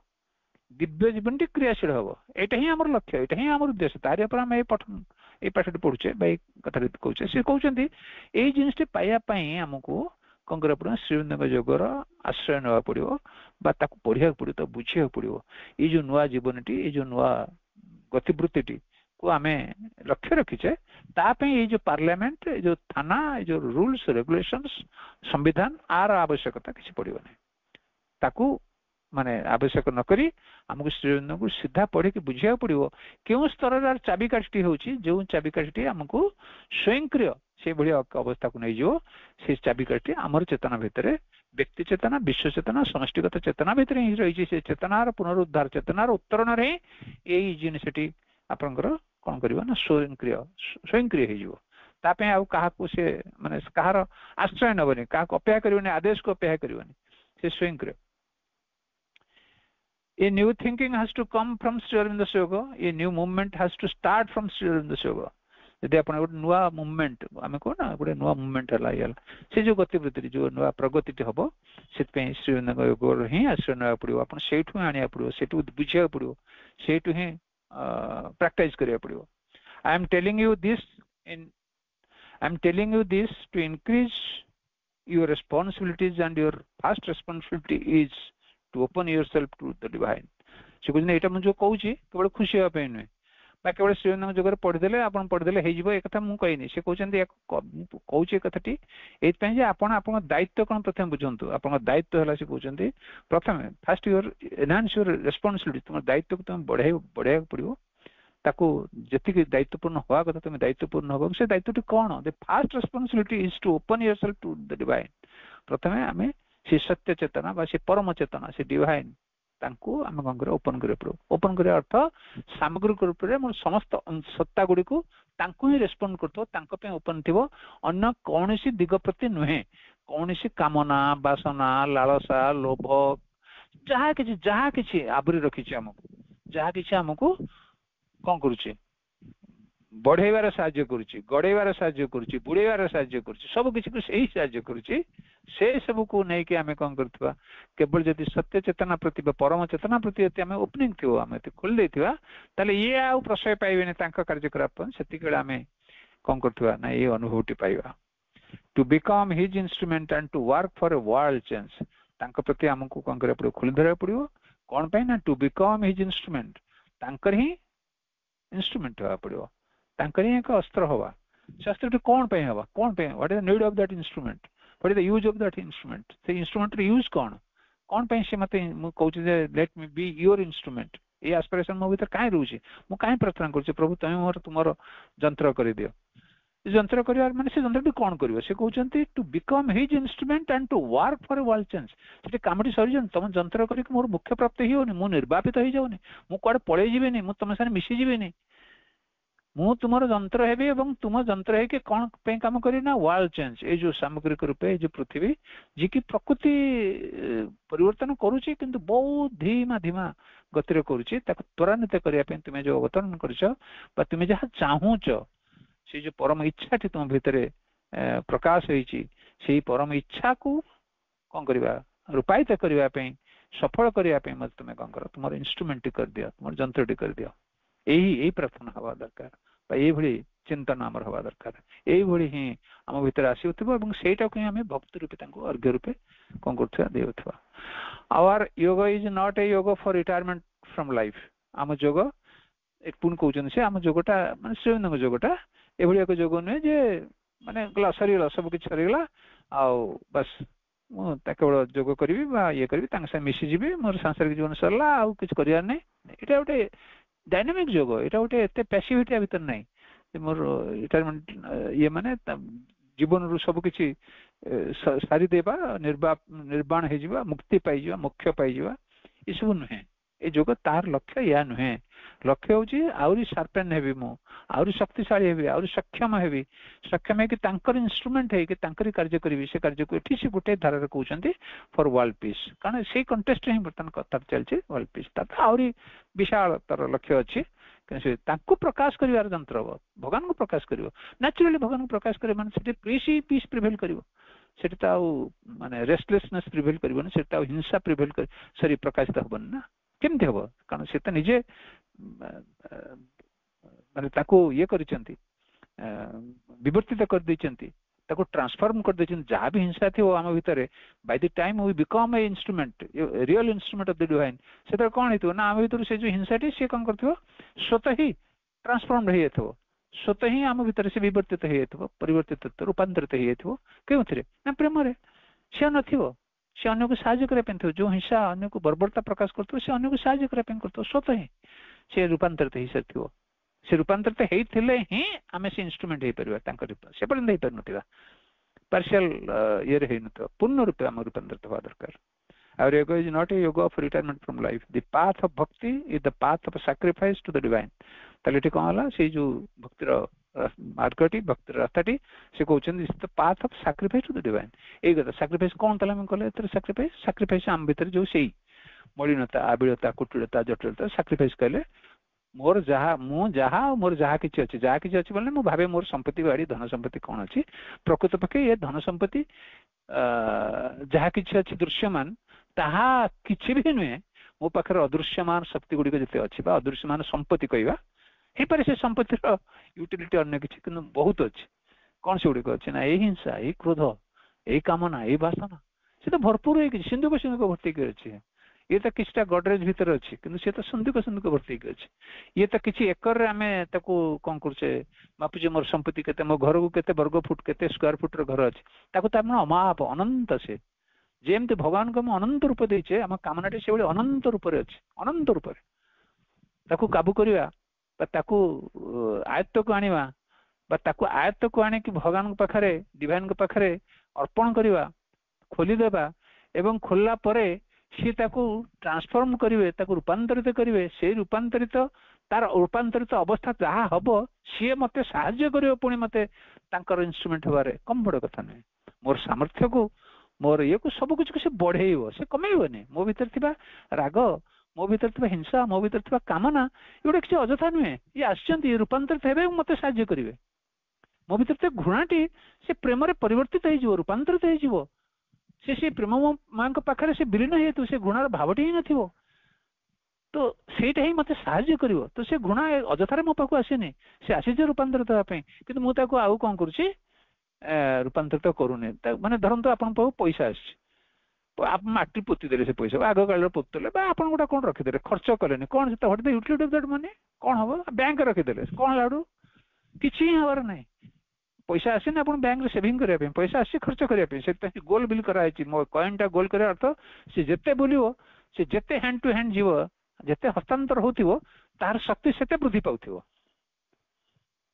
दिव्य जीवन टी क्रियाशील हम यहाँ ही आम लक्ष्य यहाँ ही आम उद्देश्य तारी आम ये पठन ये पाठटी पढ़ुचे कथा कहे सी कहते ये जिनटी पाइबापी आमको कौन करा पड़ो श्रीअरविंद योगर आश्रय ना पड़ो पढ़ा पड़ो तो बुझा पड़ो ये जो नुआ जीवन टी ये जो नुआ गतिवृत्ति को आम लक्ष्य रखीचे ये जो पार्लियामेंट जो थाना ये जो रूल्स रेगुलेशंस संविधान आर आवश्यकता किसी पड़ो ना ताकू माने आवश्यक नकरी आमको श्रीअरविंद को सीधा पढ़े कि बुझा पड़ो क्यों स्तर चाबिकाठी होची जो चाबिकाठी आमको स्वयंक्रिय से भाई अवस्था को नहीं जो से चाबिकाठी आमर चेतना भितर व्यक्ति चेतना विश्व चेतना समष्टिगत चेतना भितर ही रही से चेतनार पुनरुद्धार चेतनार उत्तरण रे यही जिनसटी आपनकर कौन करवा ना स्वयंक्रिय तापे आउ क्या से माने कहार आश्रय नबनी क्या अपेक्षा करनी आदेश को अपेक्षा करनी से स्वयंक्रिय A new thinking has to come from Sri Aurobindo Yoga. A new movement has to start from Sri Aurobindo Yoga. यदि आप नुआ मुवमेंट आम कह ना गोटे नुआ मुवमेंट है से जो गतिवृत्ति जो नुआ प्रगति हम से श्रीअरविंद योग ही आश्रय ना पड़ो आप आने पड़ो से बुझा पड़ो से ही प्रैक्टिस करा पड़ो I am telling you this to increase your responsibilities and your first responsibility is to open yourself to the divine से कहते यहाँ मुझे कहूँ केवल खुशी हाँपाई नुहे केवल श्रीअरविंद जगह पढ़ीदे आप पढ़ीदे हो मुझे कहनी से कहते कहूँ कथाटी ये आप दायित्व कौन प्रथम बुझंतु आप दायित्व है से कहते प्रथम fast your enhance your responsibility तुम दायित्व को तुम बढ़ाया पड़ो ताकू जी दायित्वपूर्ण हवा कथा तुम दायित्वपूर्ण हम से दायित्व कौन the first responsibility is to open yourself to the divine प्रथम आम से सत्य चेतना बा से परम चेतना से डिवाइन तांको आम कौन कर ओपन कर पड़ो ओपन कर अर्थ सामग्रिक रूप से मोर समस्त सत्ता गुड़ी को ही रेस्पॉन्ड कर ओपन थी अन्न कौन सी दिग प्रति नुहे कौन सी कामना बासना लालसा लोभ जहाँ कि आवरी रखी आमको जहाँ कि आमको कौन करुचे बढ़ेबार साहाय्य करुची गड़ेबार साहाय्य करुची बुड़ेबार साहाय्य करुची सब किसी को सही साहाय्य करुची से सब को नहीं कि आमे कौन करथवा केवल जदि सत्य चेतना प्रति परम चेतना प्रति यदि आमे ओपनिंग थियो आमे खोल देथिवा ताले ये आउ प्रशय पाइबेनी तांका कार्यकलाप सेति केला आमे कौन करथवा ना ये अनुभूति पाइबा to become his instrument and to work for a world change तांका प्रति हमको कौन करे पड़ो खोल धरे पड़ो कौन पे ना टू बिकम हिज इंस्ट्रूमेंट तांकर ही इंस्ट्रूमेंट होवा पड़ो तांकर ही एक अस्त्र हवा से अस्त्र कौन पे हवा कौन पे what is the need of that instrument what is the use of that instrument से इंस्ट्रूमेंट रे यूज कौन पे से मते मु कहू जे let me be your instrument ये एस्पिरेशन मो भीतर काहे रहउची मु काहे प्रार्थना करछि प्रभु तमे मोर तुमरो यंत्र करि दियो ଯନ୍ତ୍ର କରିବାର ମାନେ ସେ ଯନ୍ତ୍ରଟି କଣ କରିବ ସେ କହୁଛନ୍ତି to become his instrument and to work for world change ସେଠି କାମଟି ସରିଯାଉନି ତମ ଯନ୍ତ୍ର କରିକି ମୋର ମୁଖ୍ୟ ପ୍ରାପ୍ତି ହେଇଯାଉନି ମୁଁ ନିର୍ବାପିତ ହେଇଯାଉନି ମୁଁ କୁଆଡେ ପଳେଇ ଯିବିନି ମୁଁ ତମ ସାଙ୍ଗରେ ମିଶିଯିବିନି ମୁଁ ତୁମର ଯନ୍ତ୍ର ହେବି ଏବଂ ତୁମ ଯନ୍ତ୍ର ହେଇକି କଣ ପାଇଁ କାମ କରିବି ନା ୱାର୍ଲଡ ଚେଞ୍ଜ ଏଇ ଯୋଉ ସାମଗ୍ରିକ ରୂପେ ଏଇ ଯୋଉ ପୃଥିବୀ ଯିଏକି ପ୍ରକୃତି ପରିବର୍ତ୍ତନ କରୁଛି କିନ୍ତୁ ବହୁତ ଧୀମା ଗତିରେ କରୁଛି ତାକୁ ତ୍ୱରାନ୍ୱିତ କରିବା ପାଇଁ ତୁମେ ଯୋଉ ଅବତରଣ କରିଛ ବା ତୁମେ ଯାହା ଚାହୁଁଛ ସେ ଯୋଉ ପରମ ଇଚ୍ଛାଟି ତୁମ ଭିତରେ ପ୍ରକାଶ ହେଇଛି ସେଇ ପରମ ଇଚ୍ଛାକୁ କଣ କରିବା ରୂପାୟିତ କରିବା ପାଇଁ ସଫଳ କରିବା ପାଇଁ ମତେ ତୁମେ କଣ କର ତୁମର ଇନଷ୍ଟ୍ରୁମେଣ୍ଟ କରିଦିଅ ତୁମର ଯନ୍ତ୍ରଟି କରିଦିଅ ଏଇ ପ୍ରାର୍ଥନା ହବା ଦରକାର ବା ଏଇଭଳି ଚିନ୍ତନ ଆମର ହବା ଦରକାର ଏଇଭଳି ହିଁ ଆମ ଭିତରେ ଆସିଥିବ ଏବଂ ସେଇଟାକୁ ହିଁ ଆମେ ଭକ୍ତି ରୂପେ ତାଙ୍କୁ ଅର୍ଘ୍ୟ ରୂପେ କଣ କରୁଥିବା ଦେଉଥିବା our yoga is not a yoga for retirement from life ଆମ ଯୋଗ ପୁଣି କହୁଛନ୍ତି ସେ ଆମ ଯୋଗଟା ମାନେ ଶ୍ରୀଅରବିନ୍ଦଙ୍କ ଯୋଗଟା ଏଭଳି ଏକ ଯୋଗ ନୁହେଁ ଯେ ମାନେ ସରିଗଲା ସବୁ କିଛି ସରିଗଲା ଆଉ ବାସ୍ ମୁଁ କେବଳ ଯୋଗ କରିବି ବା ଇଏ କରିବି ତାଙ୍କ ସାଙ୍ଗେ ମିଶିଯିବି ମୋର ସାଂସାରିକ ଜୀବନ ସରିଲା ଆଉ କିଛି କରିବାର ନାହିଁ ଏଇଟା ଗୋଟେ डायनामिक जोग एटा गोटे एते पैसिविटी भीतर नहीं मोर रिटायरमेंट ये माने जीवन रु सब किछि सारी देबा निर्वाण हे जिबा मुक्ति पाई जिबा मोक्ष पाई जिबा ई सब नुहे ए जोग तार लक्ष्य या नुहे लक्ष्य होची आउरी शार्पेन हेबी मु आउरी शक्तिशाली हेबी आउरी सक्षम है कि तांकर इंस्ट्रूमेंट है कि तांकरी कार्य करिवि से कार्य को एठी से गोटे धारा रे कहउचंती फॉर वर्ल्ड पीस कारण से कंटेस्ट ही बर्तन कथा चलछि वर्ल्ड पीस ता आउरी विशाल तर लक्ष्य अछि कि तांको प्रकाश करिवार यंत्र भगवान को प्रकाश करिवो नेचुरली भगवान को प्रकाश करे माने सेठी पीस प्रिवेल करिवो सेठी ता माने रेस्टलेसनेस प्रिवेल करिवो सेठी ता हिंसा प्रिवेल कर सरी प्रकाशित हबन ना केमते हबो कारण से त निजे माने ताको ये करिसंती विवर्तित कर दैचंती ताको ट्रांसफॉर्म कर दैचंती जहां भी हिंसा थी वो आम भितरे by the time we become a instrument real instrument of the divine सेतर कोन हेतु ना आम भितर से जो हिंसा थी से कोन करथिबो स्वतः ही ट्रांसफॉर्म रही हेतु स्वतः ही आम भितर से विवर्तित हे हेतु परिवर्तित रूपांतरित हे हेतु केउथिरे ना प्रेम रे से नथिबो से अन्य को सहायता करे पेंथो जो हिंसा अन्य को बर्बरता प्रकाश करतो से अन्य को सहायता करे पेन करतो स्वतः ही से रूपांतरित हे सथिबो से रूपांतरित हेइथिले ही आमे से इंस्ट्रूमेंट हे परिबा तांकर से पर नै पर नथिबा पार्शियल ये रे हेनतो पूर्ण रूपे आम रूपांतरित होवा दरकार और yoga is not a yoga of retirement from life the path of bhakti is the path of sacrifice to the divine तले ठीक कहला से जो भक्तिर मार्गटी भक्तिर रास्ताटी से कहउछन is the path of sacrifice to the divine ए गता सैक्रिफाइस कोन तले हम कहले एतर सैक्रिफाइस आम भीतर जो सेई मलिनता आबिलता कुटिलता जटिलता सैक्रिफाइस कहले मोर जहा मोर जहा किछि अछि बोले मु भाबे मोर संपत्ति बाड़ी धन संपत्ति कोन अछि प्रकृत पक्षे ये धन संपत्ति जहा किछि अछि दृश्यमान ताहा किछि भी नुहे मो पाखर अदृश्यमान शक्ति गुडी जते अछि बा अदृश्यमान संपत्ति कहबा हे पर से संपत्ति रो यूटिलिटी अन्य किछि किनु बहुत अछि कोन से गुडी अछि ना ए हिंसा ए क्रोध ए कामना ए वासना से तो भरपूर है कि सिंधु को भर्ती कर अछि ये तो किछटा गडरेज भीतर अछि किंतु से तो संधु को भर्ती कर अछि ये तो किछि एकर रे हमें ताको कोन करछे मापुजे मोर संपत्ति केते मो घर को केते वर्ग फुट केते स्क्वायर फुट रो घर अछि ताको त हमन अमाप अनंत से जेमते भगवान को हम अनंत रूप देछे हम कामनाटे से बळे अनंत रूप रे अछि अनंत रूप रे ताको काबू करिवा बा ताको आयत्त को आनिवा बा ताको आयत्त को आने कि भगवान को पाखरे डिवाइन को पाखरे अर्पण करिवा खोली देबा एवं खोलला परे सी ताको ट्रांसफॉर्म करिवे ताको रूपांतरित करिवे से रूपांतरित तार रूपांतरित अवस्था जहा हबो सी मते सहाय्य करियो पुणी मते तांकर इंस्ट्रूमेंट हबारे कम बड़ कथा नै मोर सामर्थ्य को मोर ये को सब कुछ से बढ़ेइबो से कमेइबो नै मो भीतर थिबा राग मो भीतर थिबा हिंसा मो भीतर थिबा कामना एगुडा किछ अजथा नुहे ये आछंती रूपांतरित हेबे मते सहाय्य करिवे मो भीतर ते घृणाटी से प्रेम रे परिवर्तित हे जिवो रूपांतरित हे जिवो से प्रेम मां पाखे से विलीन हेतु से घृणार भावटी ही नथिबो तो सेटा ही मते सहाय्य करिवो तो से घृणा अजथारे मो पाखु आसेनी से आसी जे रूपांतरित होबा पई किंतु मु ताको आउ कोन करूची रूपांतरित करूने माने धरंतु आपन पाखु पैसा आसी आप माटी पोती देले से पैसा आगो काल पोतले बा आपन गोटा कोन रखि देले खर्च कलेनी कोन से what the utility of that money कोन हबो बैंक रखि देले कोन लाडू किछि हवर नै पैसा आसे ना अपन बैंक रे सेविंग करिया पे पैसा आसे खर्च करिया पे से गोल बिल करा आछि मो कॉइन टा गोल करे अर्थ से जत्ते बोलिवो से जत्ते हैंड टू हैंड जीवो जत्ते हस्तांतर होतिवो तार शक्ति सेते वृद्धि पाउथिवो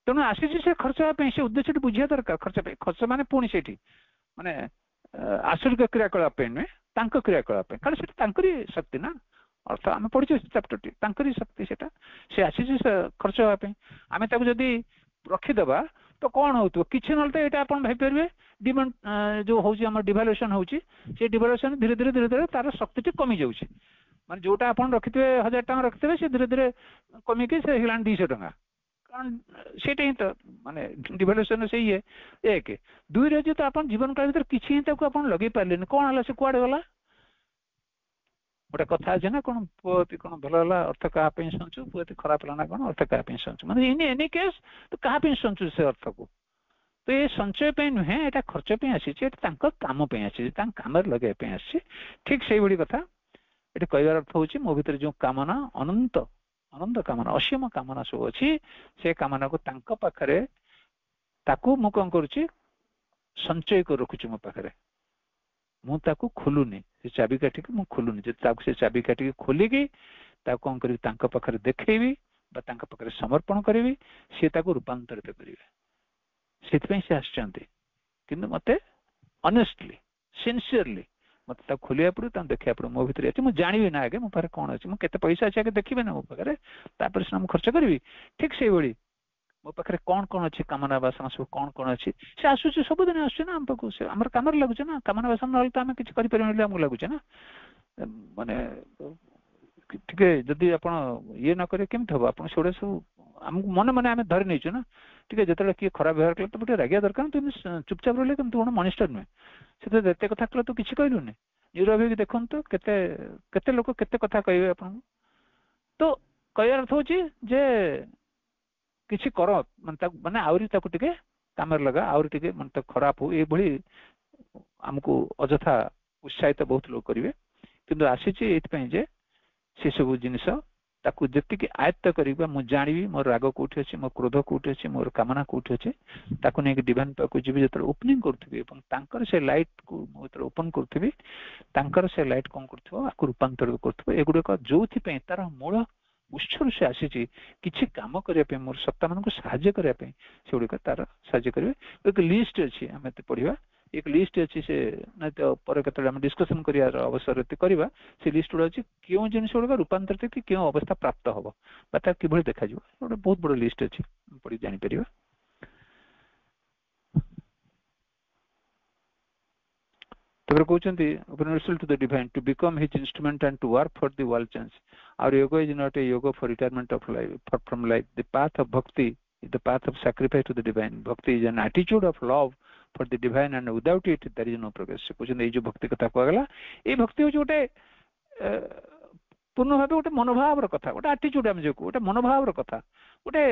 तेणु आसी से खर्च हाँपी से उद्देश्य बुझा दरकार खर्च माने पुणी से माने आसुरिक क्रियाकलाप नुहे क्रियाकलाप कारण से शक्ति ना अर्थ आम पढ़ी चैप्टर टी शक्ति से आसी खर्च हाँपी आम जदि रखीदबा तो कौन हो किसी ना तो यहाँ आप भाई डिमांड जो हूँ डिभालुएसन होची डिभालुएसन धीरे धीरे धीरे धीरे तार शक्ति कमी जाऊँगी माने जोटा आप रखिथे 1000 टଙ୍କା रखिथे से धीरे धीरे कमिकी से 200 टଙ୍କା कारण से तो माने डिभालुएसन से ये एक दुई रे तो आप जीवन काल भर किसी आप लगे पारे कौन है से कुआड़े गला गोटे कथा अच्छे ना कौन पुअती कौन भल अर्थ क्या शुणु पुअती खराब है ना कौन अर्थ क्या शुणु माने इन एनी केस तो क्या शुणु से अर्थ को तो ये संचय पे नुहे यहाँ खर्च पे आसी कम पे आसी कम लगे आसी ठीक से भाई कथा ये कहबार अर्थ हूँ मो भीतर जो कामना अनंत अनंत कामना असीम कामना सब अच्छी से कामना को पाखरे ताकू मु कौन करुच्ची संचय कर रखुची मो पाखरे मुझे खोलुनी से चाबिकाठी को खोलुनी जब से चाबिकाठी खोलिकी कौन करी पाखरे देखेबी पाखरे समर्पण करी सी रूपांतरित करेंगे से आसचंती किंतु मते ऑनेस्टली सिंसियरली मत खोलिया पड़े देखा पड़े मो भीतर अच्छे मुझे जानी ना आगे मो पाखे कौन अच्छे मुझे पैसा अच्छे आगे देखिए ना मो पाखे सिना खर्च करी ठीक से भाई मो पाखे कौन कौन अच्छे कामना वासना सब कौन कौन अच्छी से आसूस सबुदिन आम पाक से आम कम लगुचे ना कामना वासना ना तो आम किसी करें लगुचे ना माने टे जदि आप ये न करे केमती हम आप सब आमको मन मन आम धरी नहीं ना ठीक है जो किए खराब व्यवहार कले तो गोटे रागिया दरकार तुम चुपचाप रही कम गोटे मनिष्ठ नुहे से जिते कथा कले तो किसी कहलुनि निरभि देखु तो केते लोक केते कथा कहे आप तो कह अर्थ हूँ जे किसी कर माने आउरी टे काम लगा आउरी टे मन खराब हो ये आमको अजथा उत्साहित बहुत लोग करेंगे किंतु आसी ये से सब जिनस ताकू जी आयत्त करा मुझे जानी मोर राग कौटी अच्छे मो क्रोध कौटी अच्छे मोर कामना कौटी अच्छे ताकू नहीं डिवाइन पाक जी जो ओपनिंग करुँगी से लाइट को मुझे ओपन करुँगी से लाइट कौन कर रूपांतरित करुक जो तार मूल उत्सर से आसी किसी कम करने मोर सत्ता मान को साहाय्य करने से गुड़िक तार साहाय्य करेंगे एक लिस्ट अच्छी आम पढ़ा एक लिस्ट अच्छी से नहीं तो पर डिस्कसन कर अवसर करवा से लिस्ट गुड़ा अच्छी क्यों जिन गुड़ा रूपांतरित कि क्यों अवस्था प्राप्त हम कि देखा गोटे बहुत बड़ लिस्ट अच्छी पढ़ी जापर कहते open to the divine to become his instrument and to work for the world change our yoga is not a yoga for retirement of life from life the path of bhakti is the path of sacrifice to the divine. Bhakti is an attitude of love for the divine and without it there is no progress. कहते ये जो भक्ति कथा कहगला ये भक्ति हूँ गोटे पूर्ण भाव गोटे मनोभाव कथा गोटे आटिट्यूड आम जो गोटे मनोभाव कथा गोटे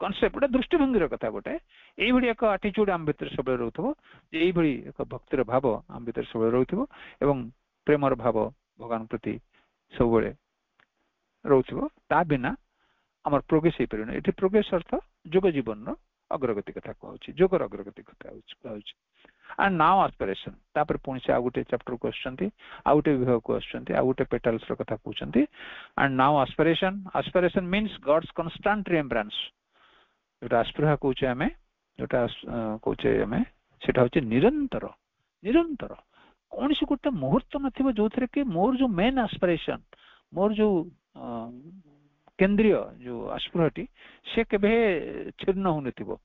कनसेप्ट गोटे दृष्टिभंगी कथा गोटे ये एक आटिट्यूड आम भीतर सब रोथबो ये एक भक्तिर भाव आम भीतर सब रोथबो एवं प्रेमर भाव भगवान प्रति सब रोथबो ता बिना आम प्रोग्रेस हो पारे ये प्रोग्रेस अर्थ जोग जीवन अग्रगति कथा कहूँ जोगर अग्रगति कथा कहूँ एंड नाउ आस्पिरेशन तापर पुणी से आउ गोटे चैप्टर को आउ गोटे विभाग को आउ गोटे पेटल्स कथा कहते and now aspiration aspiration means God's constant remembrance जोटा आस्पिरा कहूचे आम जोटा कहूचे आम से हूँ निरंतर निरंतर कौन सी गोटे मुहूर्त न जो थे कि मोर जो मेन आस्पिरेशन मोर जो केंद्रीय जो आस्पिरटी से केबे छिन्न हो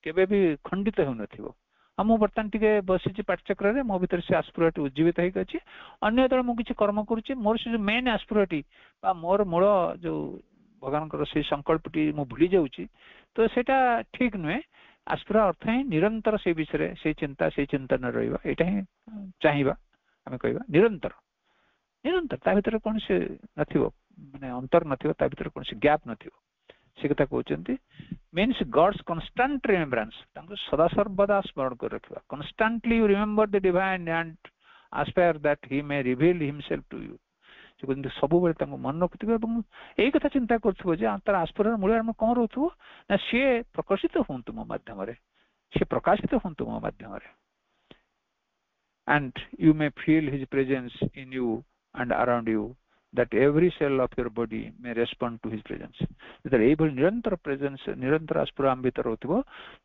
केबे भी खंडित हो मु बर्तमान टे बसी पाठचक्र मो भीतर से आस्पिरटी उज्जीवित होगी अन्य मुझे किसी कर्म करुच्ची मोर से जो मेन आस्पिरटी मोर मूल जो भगवान से संकल्पटी मु भूली जाऊँगी तो सेटा ठीक नुहे आस्पिरा अर्थ ही निरंतर से विषय से चिंतन रहा ही चाहिए आम कह निरंतर निरंतर ता भीतर कौन से न माने अंतर न भीतर कौन से गैप न से कथा कहते मीन्स गॉड्स कांस्टेंट रिमेम्ब्रेंस सदा सर्वदा स्मरण कर रखा constantly you remember the divine and aspire that he may reveal himself to you से कहते सब बेले मन रखुव यही कथा चिंता कर तार आस्पिर मूल आम कौन रोथो ना सी प्रकाशित हूँ मो मध्यम सी प्रकाशित हूँ मो मध्यम and you may feel his presence in you and around you that every cell of your body may respond to his presence. ଯେତେବେଳେ ଏଇଭଳି ନିରନ୍ତର ପ୍ରେଜେନ୍ସ ନିରନ୍ତର ଆସ୍ପୁର ଆମ ଭିତରେ ରହୁଥିବ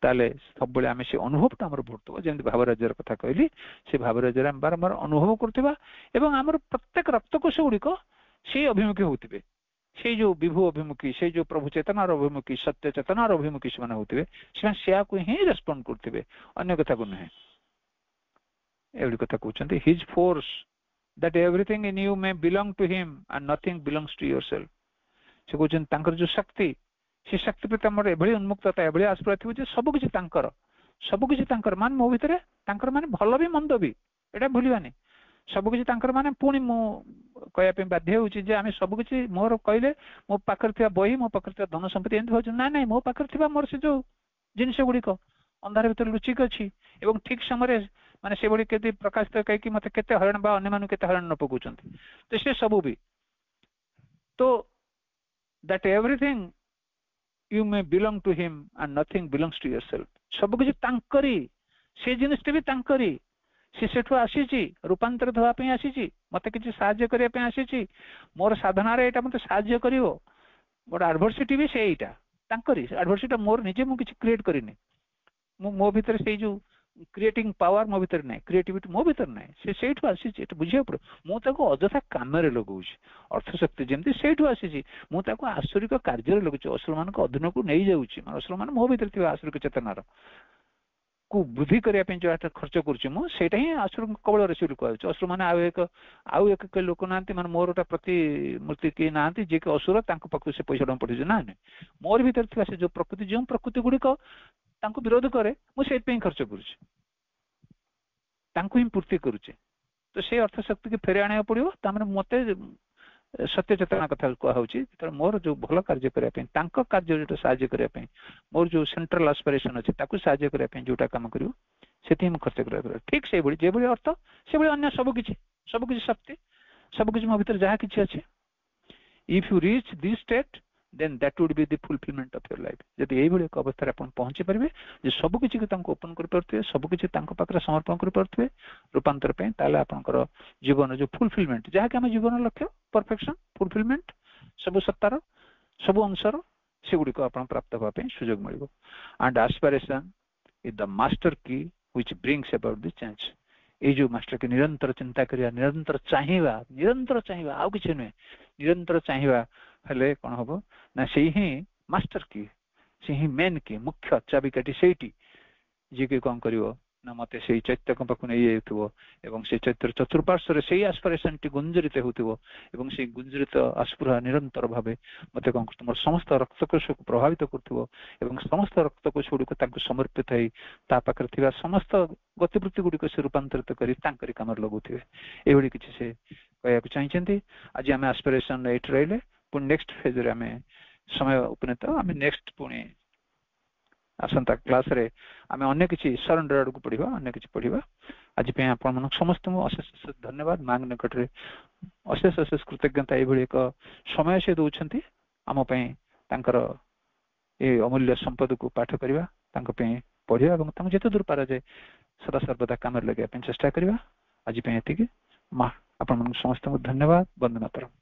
ତାହେଲେ ସବୁବେଳେ ଆମେ ସେ ଅନୁଭବଟା ଆମର ବଢୁଥିବ ଯେମିତି ଭାବରାଜ୍ୟର କଥା କହିଲି ସେ ଭାବରାଜ୍ୟରେ ଆମେ ବାରମ୍ବାର ଅନୁଭବ କରୁଥିବା ଏବଂ ଆମର ପ୍ରତ୍ୟେକ ରକ୍ତକୋଷ ଗୁଡିକ ସେଇ ଅଭିମୁଖୀ ହଉଥିବେ ସେଇ ଯୋଉ ବିଭୁ ଅଭିମୁଖୀ ସେଇ ଯୋଉ ପ୍ରଭୁ ଚେତନାର ଅଭିମୁଖୀ ସତ୍ୟ ଚେତନାର ଅଭିମୁଖୀ ସେମାନେ ହଉଥିବେ ସେମାନେ ସେୟାକୁ ହିଁ ରେସ୍ପଣ୍ଡ କରୁଥିବେ ଅନ୍ୟ କଥାକୁ ନୁହେଁ ଏଭଳି କଥା କହୁଛନ୍ତି his force that everything in you may belong to him and nothing belongs to yourself ସେ କହୁଛନ୍ତି ତାଙ୍କର ଯୋଉ ଶକ୍ତି ସେ ଶକ୍ତି ପ୍ରତି ଆମର ଏଭଳି ଉନ୍ମୁକ୍ତତା ଏଭଳି ଆସ୍ପୃହା ଥିବ ଯେ ସବୁକିଛି ତାଙ୍କର ମାନେ ମୋ ଭିତରେ ତାଙ୍କର ମାନେ ଭଲ ବି ମନ୍ଦ ବି ଏଇଟା ଭୁଲିବାନି ସବୁକିଛି ତାଙ୍କର ମାନେ ପୁଣି ମୁଁ କହିବା ପାଇଁ ବାଧ୍ୟ ହେଉଛି ଯେ ଆମେ ସବୁକିଛି ମୋର କହିଲେ ମୋ ପାଖରେ ଥିବା ବହି ମୋ ପାଖରେ ଥିବା ଧନ ସମ୍ପତ୍ତି ଏମିତି ଭାବୁଛୁ ନାଇଁ ମୋ ପାଖରେ ଥିବା ମୋର ସେ ଯୋଉ ଜିନିଷ ଗୁଡିକ ଅନ୍ଧାର ଭିତରେ ଲୁଚିକି ଅଛି ଏବଂ ଠିକ ସମୟରେ ମାନେ ସେଭଳି କେତେ ପ୍ରକାଶିତ କହିକି ମତେ କେତେ ହଇରାଣ ବା ଅନ୍ୟମାନଙ୍କୁ କେତେ ହଇରାଣ ନ ପକଉଛନ୍ତି ତ ସେ ସବୁ ବି ତ that everything you may belong to him and nothing belongs to yourself ସବୁକିଛି ତାଙ୍କରି ସେ ଜିନିଷଟି ବି ତାଙ୍କରି ସେ ସେଠୁ ଆସିଛି ରୂପାନ୍ତରିତ ହେବା ପାଇଁ ଆସିଛି ମତେ କିଛି ସାହାଯ୍ୟ କରିବା ପାଇଁ ଆସିଛି ମୋର ସାଧନାରେ ଏଇଟା ମତେ ସାହାଯ୍ୟ କରିବ ଗୋଟେ ଆଡଭର୍ସିଟି ବି ସେଇଟା ତାଙ୍କରି ଆଡଭର୍ସିଟି ମୋର ନିଜେ ମୁଁ କିଛି କ୍ରିଏଟ କରିନି ମୁଁ ମୋ ଭିତରେ ସେଇ ଯୋଉ କ୍ରିଏଟିଂ ପାୱାର ମୋ ଭିତରେ ନାହିଁ କ୍ରିଏଟିଭିଟି ମୋ ଭିତରେ ନାହିଁ ସେ ସେଇଠୁ ଆସିଛି ଏଟା ବୁଝିବାକୁ ପଡିବ ମୁଁ ତାକୁ ଅଯଥା କାମରେ ଲଗାଉଛି ଅର୍ଥଶକ୍ତି ଯେମିତି ସେଇଠୁ ଆସିଛି ମୁଁ ତାକୁ ଆସୁରିକ କାର୍ଯ୍ୟରେ ଲଗାଉଛି ଅସୁର ମାନଙ୍କ ଅଧୀନକୁ ନେଇଯାଉଛି ଅସୁର ମାନେ ମୋ ଭିତରେ ଥିବା ଆସୁରିକ ଚେତନାର କୁ ବୃଦ୍ଧି କରିବା ପାଇଁ ଯୋଉଟା ଖର୍ଚ୍ଚ କରୁଛି ମୁଁ ସେଇଟା ହିଁ ଆସୁର କବଳରେ ସେ କୁହାଯାଉଛି ଅସୁର ମାନେ ଆଉ ଏକ ଲୋକ ନାହାନ୍ତି ମାନେ ମୋର ଗୋଟେ ପ୍ରତିମୂର୍ତ୍ତି କେହି ନାହାନ୍ତି ଯିଏକି ଅସୁର ତାଙ୍କ ପାଖକୁ ସେ ପଇସା ଟଙ୍କା ପଠେଇଛି ନା ମୋର ଭିତରେ ଥିବା ସେ ଯୋଉ ପ୍ରକୃତି ଗୁଡିକ ତାଙ୍କୁ ବିରୋଧ କରେ ମୁଁ ସେଇଥିପାଇଁ ଖର୍ଚ୍ଚ କରୁଛି ତାଙ୍କୁ ହିଁ ପୂର୍ତ୍ତି କରୁଛି ତ ସେଇ ଅର୍ଥ ଶକ୍ତିକି ଫେରି ଆଣିବାକୁ ପଡିବ ତାମାନେ ମତେ ସତ୍ୟ ଚେତନା କଥା କୁହାଯାଉଛି ଯେତେବେଳେ ମୋର ଯୋଉ ଭଲ କାର୍ଯ୍ୟ କରିବା ପାଇଁ ତାଙ୍କ କାର୍ଯ୍ୟ ଯୋଉଟା ସାହାଯ୍ୟ କରିବା ପାଇଁ ମୋର ଯୋଉ ସେଣ୍ଟ୍ରାଲ ଆସ୍ପିରେସନ ଅଛି ତାକୁ ସାହାଯ୍ୟ କରିବା ପାଇଁ ଯୋଉଟା କାମ କରିବ ସେଥିପାଇଁ ମୁଁ ଖର୍ଚ୍ଚ କରିବାକୁ ପଡିବ ଠିକ ସେଇଭଳି ଯେଭଳି ଅର୍ଥ ସେଭଳି ଅନ୍ୟ ସବୁକିଛି ଶକ୍ତି ସବୁକିଛି ମୋ ଭିତରେ ଯାହା କିଛି ଅଛି if you reach this state then that would be the fulfillment of your life ଯଦି ଏଇଭଳି ଏକ ଅବସ୍ଥାରେ ଆପଣ ପହଞ୍ଚି ପାରିବେ ଯେ ସବୁକିଛି ତାଙ୍କୁ ଓପନ କରିପାରୁଥିବେ ସବୁକିଛି ତାଙ୍କ ପାଖରେ ସମର୍ପଣ କରିପାରୁଥିବେ ରୂପାନ୍ତର ପାଇଁ ତାହେଲେ ଆପଣଙ୍କର ଜୀବନ ଯୋଉ ଫୁଲଫିଲମେଣ୍ଟ ଯାହାକି ଆମ ଜୀବନ ଲକ୍ଷ୍ୟ ପରଫେକ୍ସନ ଫୁଲଫିଲମେଣ୍ଟ ସବୁ ସତ୍ତାର ସବୁ ଅଂଶର ସେଗୁଡିକ ଆପଣ ପ୍ରାପ୍ତ ହେବା ପାଇଁ ସୁଯୋଗ ମିଳିବ and aspiration is the master key which brings about the change ଏଇ ଯୋଉ ମାଷ୍ଟର କି ନିରନ୍ତର ଚିନ୍ତା କରିବା ନିରନ୍ତର ଚାହିଁବା ଆଉ କିଛି ନୁହେଁ ନିରନ୍ତର ଚାହିଁବା ହେଲେ କଣ ହବ ନା ସେଇ ହିଁ ମାଷ୍ଟର କି ସେ ହିଁ ମେନ୍ କି ମୁଖ୍ୟ ଚାବିକାଠି ସେଇଠି ଯିଏକି କଣ କରିବ ନା ମତେ ସେଇ ଚୈତ୍ୟଙ୍କ ପାଖକୁ ନେଇଯାଉଥିବ ଏବଂ ସେଇ ଚୈତ୍ୟର ଚତୁର୍ପାର୍ଶ୍ୱରେ ସେଇ ଆସ୍ପିରେସନଟି ଗୁଞ୍ଜରିତ ହେଉଥିବ ଏବଂ ସେଇ ଗୁଞ୍ଜରିତ ଆସ୍ପୃହା ନିରନ୍ତର ଭାବେ ମତେ କଣ କରୁଥିବ ମୋର ସମସ୍ତ ରକ୍ତକୋଷକୁ ପ୍ରଭାବିତ କରୁଥିବ ଏବଂ ସମସ୍ତ ରକ୍ତକୋଷ ଗୁଡିକ ତାଙ୍କୁ ସମର୍ପିତ ହେଇ ତା ପାଖରେ ଥିବା ସମସ୍ତ ଗତିବୃତ୍ତି ଗୁଡିକ ସେ ରୂପାନ୍ତରିତ କରି ତାଙ୍କରି କାମରେ ଲଗାଉଥିବେ ଏଇଭଳି କିଛି ସେ କହିବାକୁ ଚାହିଁଛନ୍ତି ଆଜି ଆମେ ଆସ୍ପିରେସନ ଏଇଠି ରହିଲେ ପୁଣି ନେକ୍ସଟ ଫେଜରେ ଆମେ ସମୟ ଉପନୀତ ଆମେ ନେକ୍ସଟ ପୁଣି ଆସନ୍ତା କ୍ଲାସରେ ଆମେ ଅନ୍ୟ କିଛି ସରେଣ୍ଡର ଆଡକୁ ପଢିବା ଅନ୍ୟ କିଛି ପଢିବା ଆଜି ପାଇଁ ଆପଣମାନଙ୍କୁ ସମସ୍ତଙ୍କୁ ଅଶେଷ ଧନ୍ୟବାଦ ମାଙ୍କ ନିକଟରେ ଅଶେଷ କୃତଜ୍ଞତା ଏଇଭଳି ଏକ ସମୟ ସେ ଦଉଛନ୍ତି ଆମ ପାଇଁ ତାଙ୍କର ଏ ଅମୂଲ୍ୟ ସମ୍ପଦକୁ ପାଠ କରିବା ତାଙ୍କ ପାଇଁ ପଢିବା ଏବଂ ତାଙ୍କୁ ଯେତେ ଦୂର ପାରାଯାଏ ସଦା ସର୍ବଦା କାମରେ ଲଗାଇବା ପାଇଁ ଚେଷ୍ଟା କରିବା ଆଜି ପାଇଁ ଏତିକି ଆପଣମାନଙ୍କୁ ସମସ୍ତଙ୍କୁ ଧନ୍ୟବାଦ ବନ୍ଦେ ମାତରମ୍।